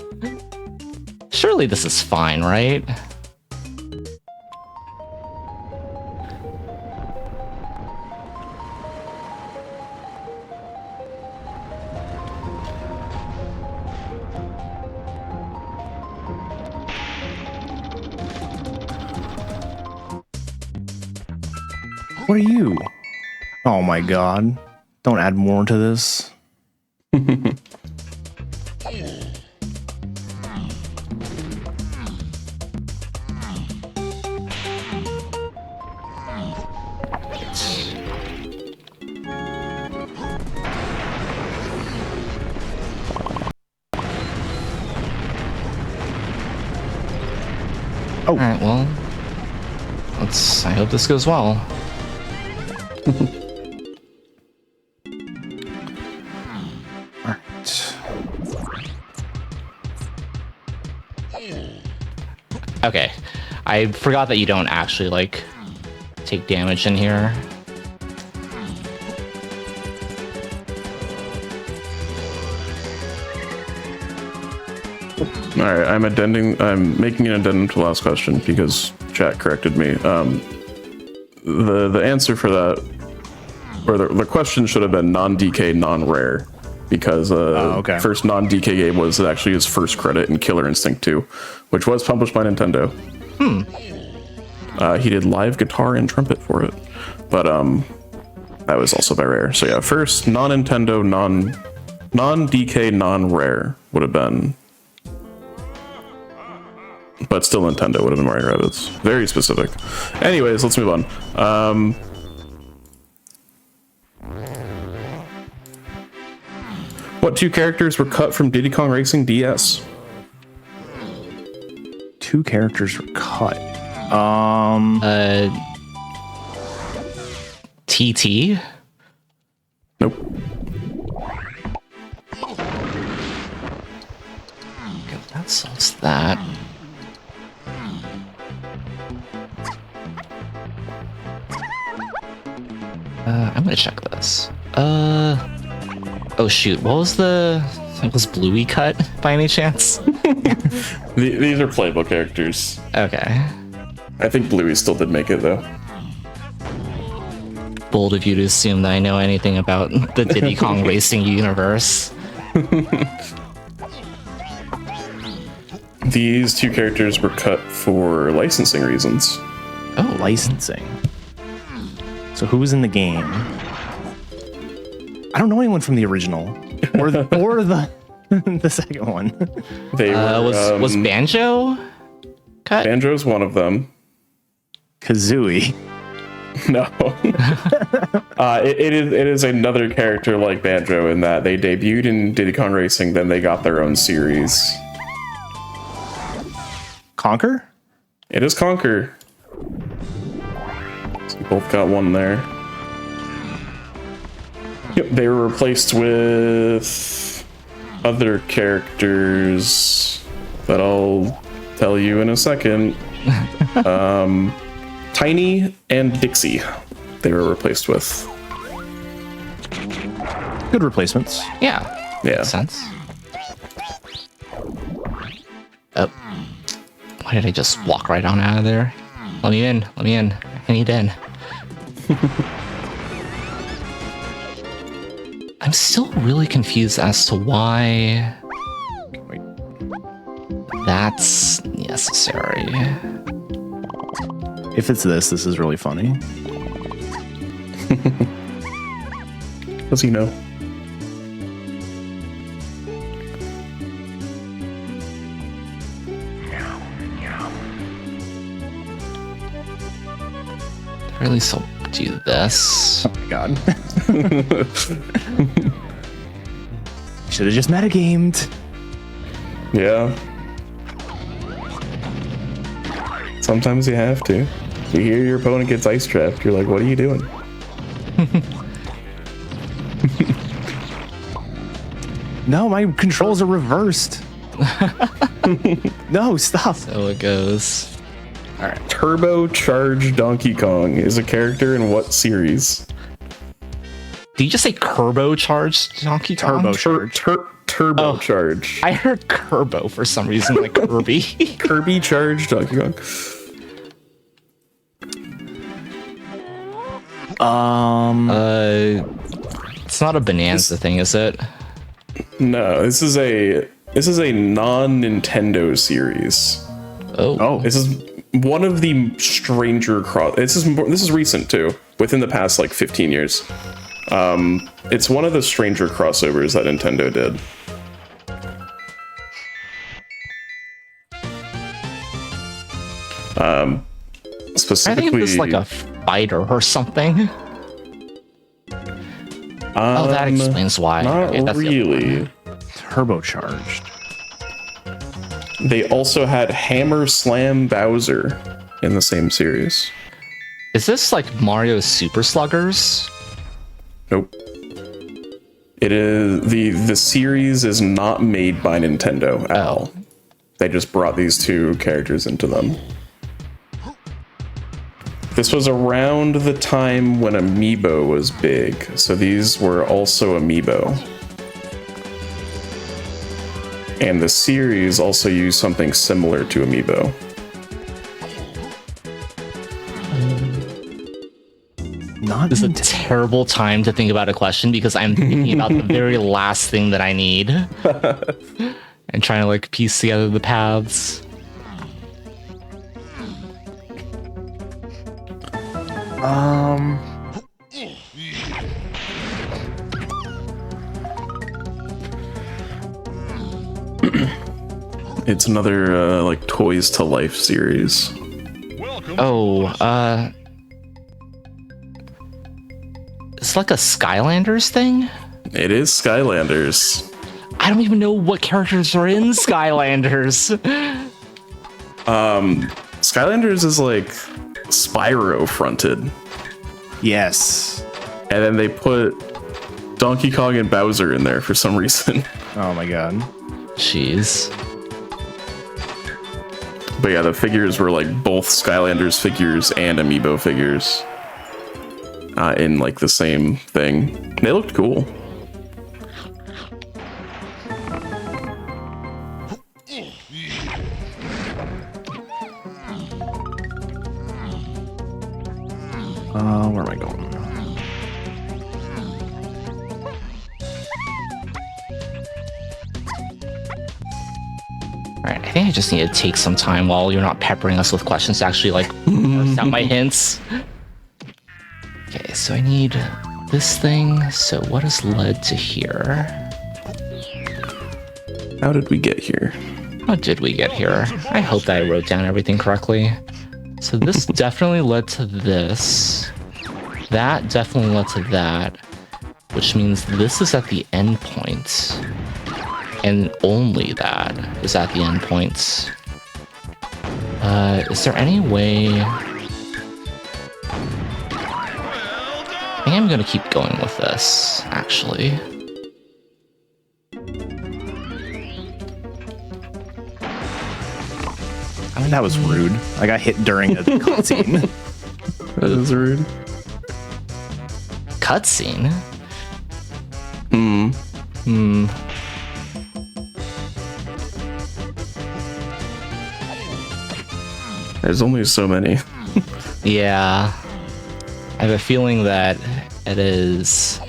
Surely this is fine, right? What are you? Oh my god. Don't add more to this. Alright, well, I hope this goes well. Alright. Okay, I forgot that you don't actually, like, take damage in here. All right, I'm making an addendum to the last question because chat corrected me. The answer for that, or the question should have been non-DK, non-rare. because okay. first non-DK game was actually his first credit in Killer Instinct 2, which was published by Nintendo. He did live guitar and trumpet for it, but that was also by Rare. So yeah, first non-Nintendo, non-DK, non-Rare would have been, but still Nintendo would have been Mario Rabbids. Very specific. Anyways, let's move on. What two characters were cut from Diddy Kong Racing DS? Two characters were cut. TT. Nope. Okay, that solves that. I'm gonna check this. Oh shoot, what was the... Was Bluey cut by any chance? These are playable characters. Okay. I think Bluey still did make it though. Bold of you to assume that I know anything about the Diddy Kong Racing universe. These two characters were cut for licensing reasons. Oh, licensing. So who was in the game? I don't know anyone from the original or the the second one. They were, was Banjo cut? Banjo's one of them. Kazooie. No. It is another character like Banjo in that they debuted in Diddy Kong Racing, then they got their own series. Conker? It is Conker. So we both got one there. Yep, they were replaced with other characters that I'll tell you in a second. Tiny and Dixie, they were replaced with. Good replacements. Yeah. Yeah. Makes sense. Oh. Why did I just walk right on out of there? Let me in. Let me in. I need in. I'm still really confused as to why Wait. that's necessary. If it's this is really funny. Does he know? Or at least I'll do this. Oh my god. Should have just metagamed. Yeah. Sometimes you have to. You hear your opponent gets ice trapped, you're like, what are you doing? No, my controls are reversed. No, stop. So it goes. Alright. Turbocharged Donkey Kong is a character in what series? Did you just say Turbo-charged Donkey Kong? Turbocharged. I heard Kerbo for some reason, like Kirby. Kirby charged Donkey Kong. It's not a Bonanza thing, is it? No, this is a non-Nintendo series. Oh. This is one of the stranger this is recent too, within the past like 15 years. It's one of the stranger crossovers that Nintendo did. Specifically, I think it's like a fighter or something. Oh, that explains why. Not Okay, that's the other really. one. Turbocharged. They also had Hammer Slam Bowser in the same series. Is this like Mario Super Sluggers? Nope. It is the series is not made by Nintendo at all. They just brought these two characters into them. This was around the time when Amiibo was big, so these were also Amiibo. And the series also used something similar to Amiibo. Not This is a terrible time to think about a question because I'm thinking about the very last thing that I need. And trying to like piece together the paths. It's another like Toys to Life series. Welcome. Oh, it's like a Skylanders thing? It is Skylanders. I don't even know what characters are in Skylanders. Skylanders is like Spyro fronted, Yes. and then they put Donkey Kong and Bowser in there for some reason. Oh my god. Jeez. But yeah, the figures were like both Skylanders figures and Amiibo figures in like the same thing. They looked cool. Where am I going? Alright, I think I just need to take some time while you're not peppering us with questions to actually like parse out my hints. Okay, so I need this thing. So what has led to here? How did we get here? How did we get here? I hope that I wrote down everything correctly. So this definitely led to this. That definitely led to that. Which means this is at the end point. And only that is at the end points. Is there any way... I think I'm gonna keep going with this, actually. I mean, that was rude. I got hit during a cutscene. That is rude. Cutscene? There's only so many. Yeah. I have a feeling that it is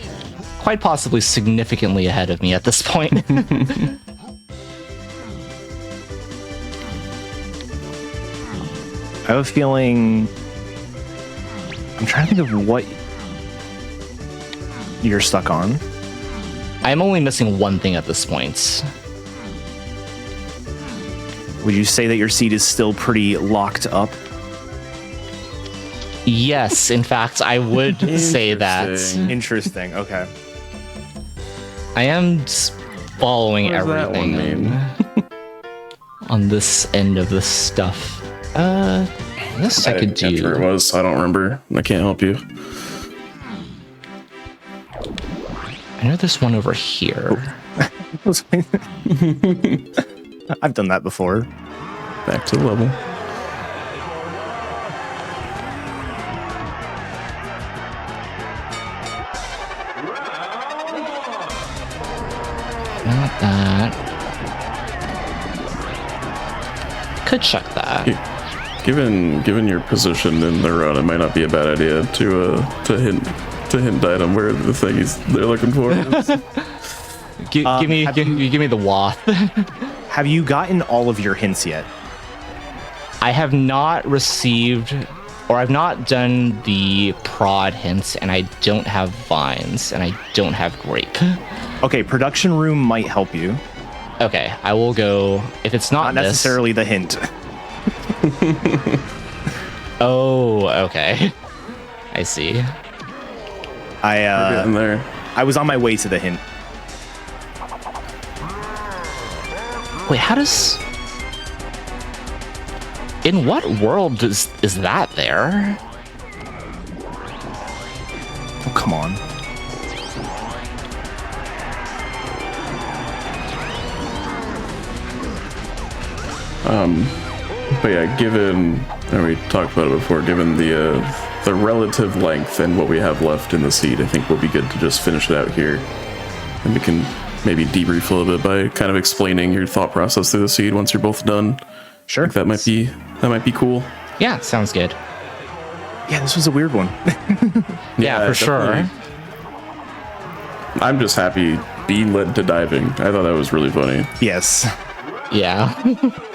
quite possibly significantly ahead of me at this point. I have a feeling... I'm trying to think of what you're stuck on. I'm only missing one thing at this point. Would you say that your seat is still pretty locked up? Yes, in fact, I would say that. Interesting. Okay. I am following What does that one everything mean? on this end of the stuff. This I could didn't catch where it do. was. I don't remember. I can't help you. I know there's one over here. I've done that before. Back to the level. Not that. Could check that. Given your position in the run, it might not be a bad idea to hint item where the thing they're looking for is. Give me the wath. Have you gotten all of your hints yet? I have not received, or I've not done the prod hints, and I don't have vines, and I don't have grape. Okay, production room might help you. Okay, I will go. If it's not, Not necessarily the hint. Oh, okay. I see. Getting there. I was on my way to the hint. Wait, how does? In what world is that there? Oh, come on. But yeah, given, and we talked about it before, given the relative length and what we have left in the seed, I think we'll be good to just finish it out here. And we can maybe debrief a little bit by kind of explaining your thought process through the seed once you're both done. Sure. I think that might be cool. Yeah, sounds good. Yeah, this was a weird one. Yeah, for sure. definitely. I'm just happy B led to diving. I thought that was really funny. Yes. Yeah.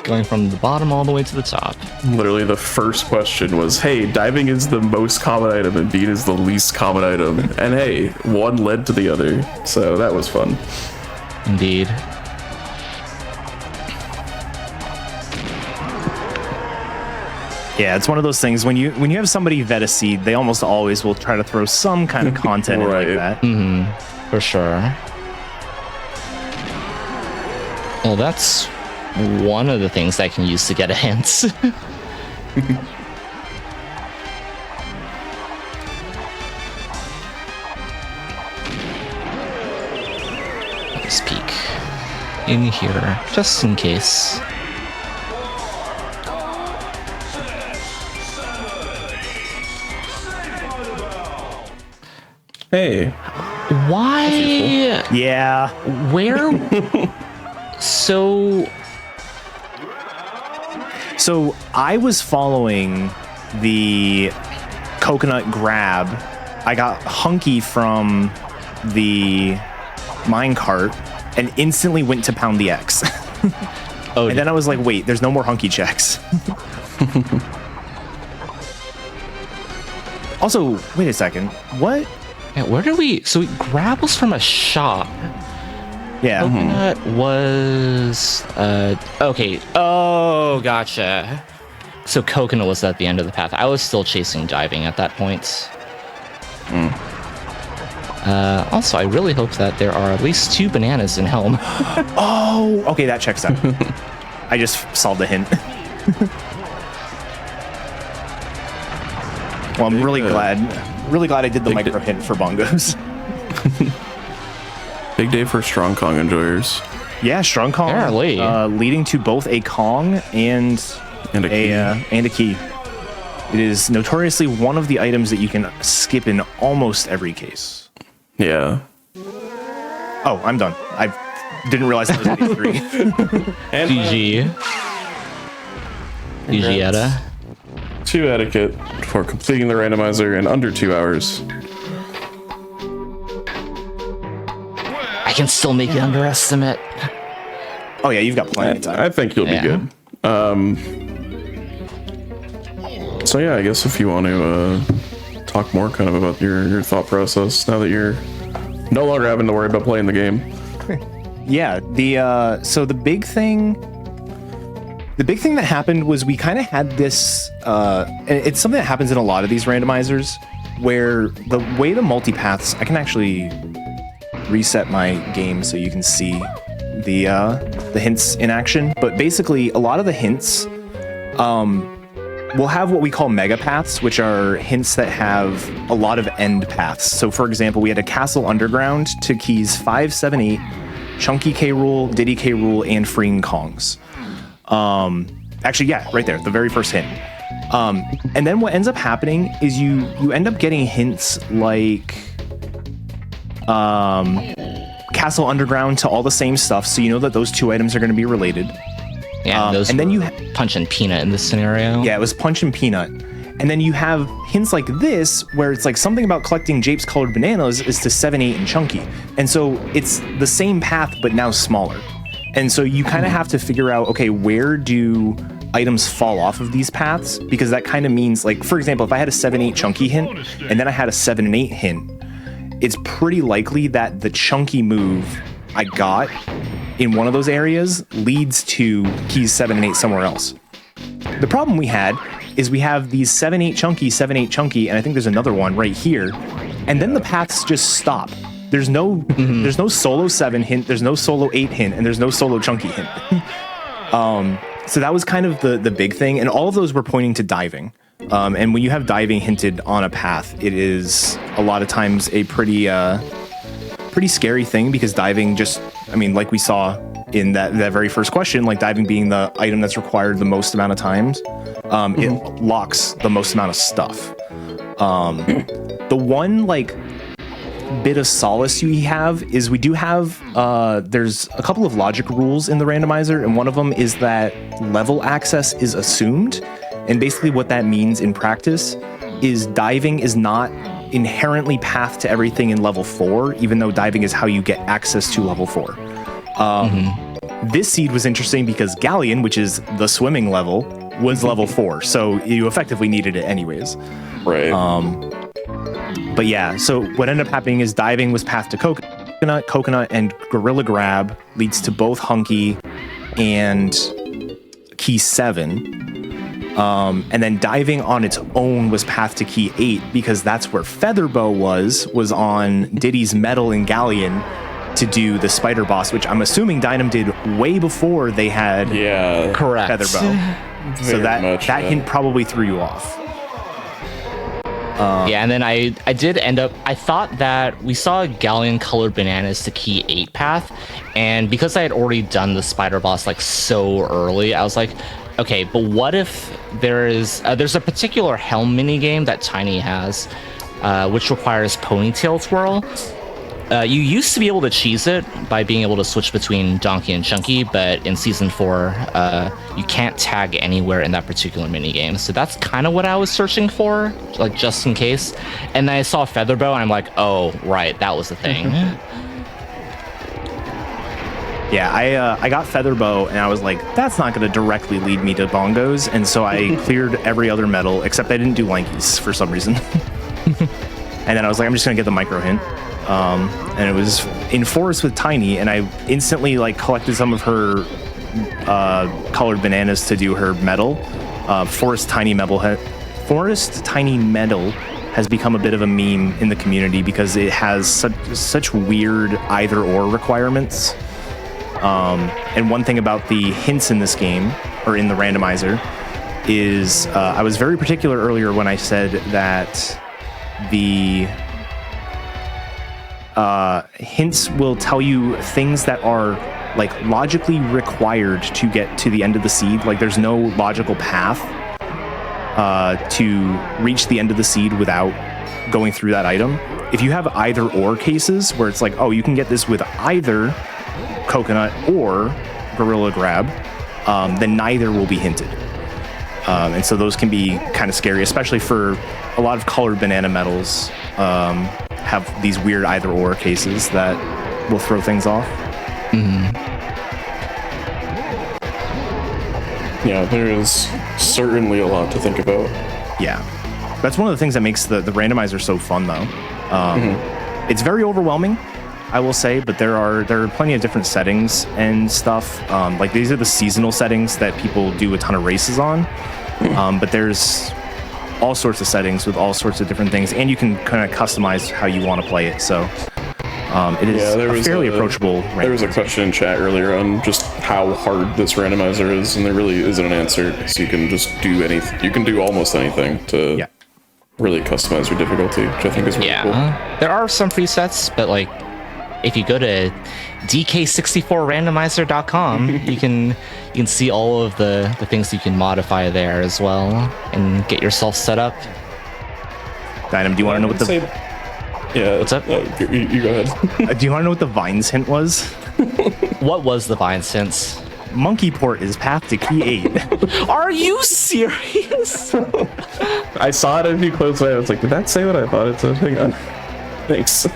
Going from the bottom all the way to the top. Literally, the first question was, hey, diving is the most common item and beat is the least common item. And hey, one led to the other. So that was fun. Indeed. Yeah, it's one of those things when you have somebody vet a seed, they almost always will try to throw some kind of content in Right. like that. For sure. Well, that's one of the things I can use to get a hint. Let's peek in here, just in case. Hey, Why? Yeah. Where? So So I was following the coconut grab. I got hunky from the minecart and instantly went to pound the X. oh, And then I was like, wait, there's no more hunky checks. Also, wait a second. What? yeah, where do we? So grab was from a shop. Yeah. Coconut was okay. Oh, gotcha. So coconut was at the end of the path. I was still chasing diving at that point. Also, I really hope that there are at least 2 bananas in Helm. Oh, okay, that checks out. I just solved the hint. Well, I'm really glad I did the Big micro hint for bongos. big day for Strong Kong enjoyers. Yeah, strong Kong, Apparently. leading to both a Kong and And a key. and a key. It is notoriously one of the items that you can skip in almost every case. Yeah. Oh, I'm done. I didn't realize there was only 3. And GG. GG Etta. 2 etiquette for completing the randomizer in under 2 hours. I can still make it underestimate. Oh yeah, you've got plenty of time. I think you'll Yeah. be good. So yeah, I guess if you want to talk more kind of about your thought process now that you're no longer having to worry about playing the game. Yeah, so the big thing that happened was we kind of had this and it's something that happens in a lot of these randomizers where the way the multipaths, I can actually reset my game so you can see the hints in action, but basically a lot of the hints we'll have what we call mega paths, which are hints that have a lot of end paths. So for example, we had a castle underground to keys 5, 7, 8, Chunky K Rool, Diddy K Rool, and freeing Kongs. Actually, yeah, right there, the very first hint. And then what ends up happening is you end up getting hints like castle underground to all the same stuff, so you know that those 2 items are going to be related. Yeah, those and then were punch and peanut in this scenario. Yeah, it was punch and peanut. And then you have hints like this, where it's like something about collecting Japes colored bananas is to 7, 8, and Chunky. And so it's the same path, but now smaller. And so you kind of have to figure out, okay, where do items fall off of these paths? Because that kind of means, like, for example, if I had a 7, 8 Chunky hint, and then I had a 7 and 8 hint, it's pretty likely that the Chunky move I got in one of those areas leads to keys 7 and 8 somewhere else. The problem we had is we have these 7, 8 Chunky, 7, 8 Chunky, and I think there's another one right here, and then the paths just stop. There's no solo 7 hint, there's no solo 8 hint, and there's no solo Chunky hint. So that was kind of the big thing, and all of those were pointing to diving. And when you have diving hinted on a path, it is a lot of times a pretty scary thing, because diving just, I mean, like we saw in that very first question, like diving being the item that's required the most amount of times, it locks the most amount of stuff. The one like bit of solace we have is we do have there's a couple of logic rules in the randomizer, and one of them is that level access is assumed. And basically what that means in practice is diving is not inherently path to everything in level 4, even though diving is how you get access to level 4. This seed was interesting because Galleon, which is the swimming level, was level 4, so you effectively needed it anyways. Right. But yeah, so what ended up happening is diving was path to coconut, and gorilla grab leads to both Hunky and key 7. And then diving on its own was path to key 8 because that's where Featherbow was on Diddy's Metal and Galleon to do the spider boss, which I'm assuming Dynam did way before they had Correct. Featherbow. So that hint probably threw you off. Yeah, and then I did end up, I thought that we saw Galleon colored bananas to key 8 path, and because I had already done the spider boss like so early, I was like, okay, but what if there's a particular helm minigame that Tiny has, which requires ponytail twirl. You used to be able to cheese it by being able to switch between Donkey and Chunky, but in Season 4, you can't tag anywhere in that particular minigame. So that's kind of what I was searching for, like just in case. And then I saw Featherbow, and I'm like, oh, right, that was the thing. Yeah, I got Featherbow, and I was like, that's not going to directly lead me to bongos, and so I cleared every other medal, except I didn't do Lankies for some reason. And then I was like, I'm just going to get the micro hint. And it was in Forest with Tiny, and I instantly like collected some of her colored bananas to do her medal. Forest Tiny Medal has become a bit of a meme in the community because it has such weird either or requirements. And one thing about the hints in this game, or in the randomizer, is I was very particular earlier when I said that the hints will tell you things that are like logically required to get to the end of the seed. Like there's no logical path to reach the end of the seed without going through that item. If you have either or cases where it's like, oh, you can get this with either coconut or gorilla grab, then neither will be hinted. And so those can be kind of scary, especially for a lot of colored banana medals. Have these weird either or cases that will throw things off. Yeah, there is certainly a lot to think about. Yeah, that's one of the things that makes the randomizer so fun, though. It's very overwhelming, I will say, but there are plenty of different settings and stuff. Like these are the seasonal settings that people do a ton of races on, but there's all sorts of settings with all sorts of different things, and you can kind of customize how you want to play it. So it is a fairly approachable randomizer. There was a question in chat earlier on just how hard this randomizer is, and there really isn't an answer. So you can just do anything. You can do almost anything to really customize your difficulty, which I think is really cool. There are some presets, but like if you go to dk64randomizer.com, you can see all of the things you can modify there as well and get yourself set up. Dynam, do you want to know what the... What's up? You go ahead. Do you want to know what the Vines hint was? What was the Vine sense? Monkey port is path to key 8. Are you serious? I saw it a few close away. I was like, did that say what I thought it said? Hang on. Thanks.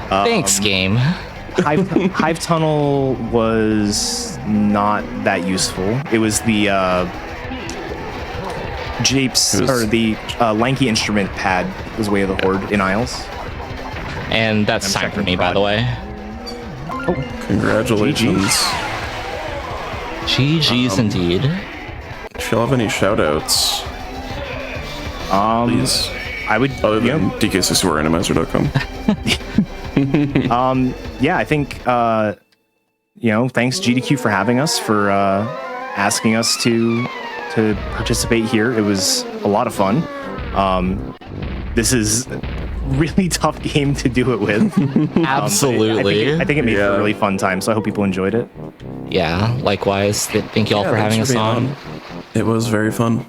Thanks, game. Hive Tunnel was not that useful. It was the the Lanky Instrument pad was Way of the Horde in Isles. And that's time for me, by the way. Oh, congratulations. GG's indeed. If you'll have any shoutouts, please. I would. Other than dk64randomizer.com. Yeah, I think thanks GDQ for having us, for asking us to participate here. It was a lot of fun. This is a really tough game to do it with. Absolutely. I think it made for a really fun time, so I hope people enjoyed it. Yeah, likewise. Thank you all for having us on. It was very fun.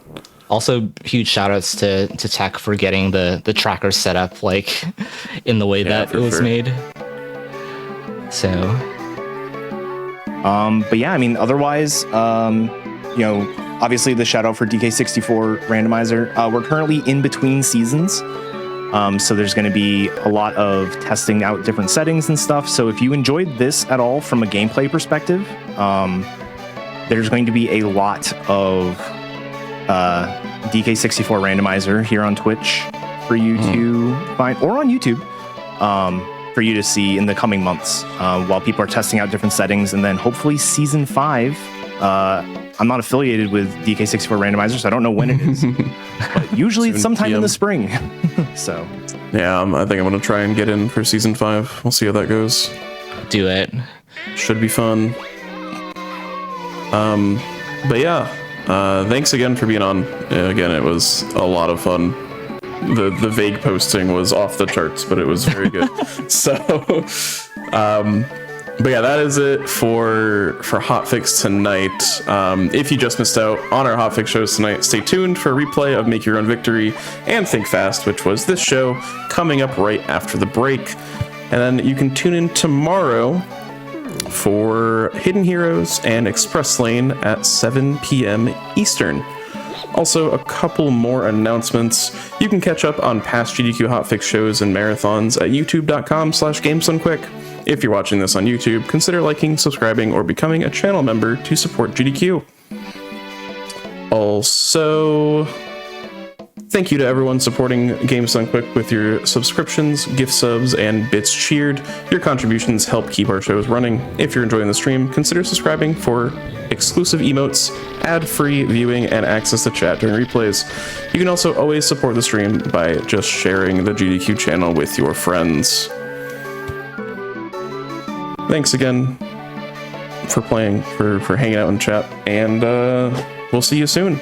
Also, huge shoutouts to Tech for getting the tracker set up like in the way that it was made. So, but yeah, I mean, otherwise, obviously the shout out for DK64 Randomizer. We're currently in between seasons. So there's going to be a lot of testing out different settings and stuff. So if you enjoyed this at all from a gameplay perspective, there's going to be a lot of DK64 Randomizer here on Twitch for you to find, or on YouTube, for you to see in the coming months while people are testing out different settings. And then hopefully season 5, I'm not affiliated with DK64 Randomizer, so I don't know when it is. But usually it's sometime in the spring. So yeah, I think I'm going to try and get in for season 5. We'll see how that goes. Do it. Should be fun. But yeah, thanks again for being on. Again, it was a lot of fun. The vague posting was off the charts, but it was very good. So, but yeah, that is it for Hotfix tonight. If you just missed out on our Hotfix shows tonight, stay tuned for a replay of Make Your Own Victory and Think Fast, which was this show, coming up right after the break. And then you can tune in tomorrow for Hidden Heroes and Express Lane at 7 p.m. Eastern. Also, a couple more announcements. You can catch up on past GDQ Hotfix shows and marathons at youtube.com/GamesDoneQuick. If you're watching this on YouTube, consider liking, subscribing, or becoming a channel member to support GDQ. Also, thank you to everyone supporting Games Done Quick with your subscriptions, gift subs, and bits cheered. Your contributions help keep our shows running. If you're enjoying the stream, consider subscribing for exclusive emotes, ad-free viewing, and access to chat during replays. You can also always support the stream by just sharing the GDQ channel with your friends. Thanks again for playing, for hanging out in chat, and we'll see you soon.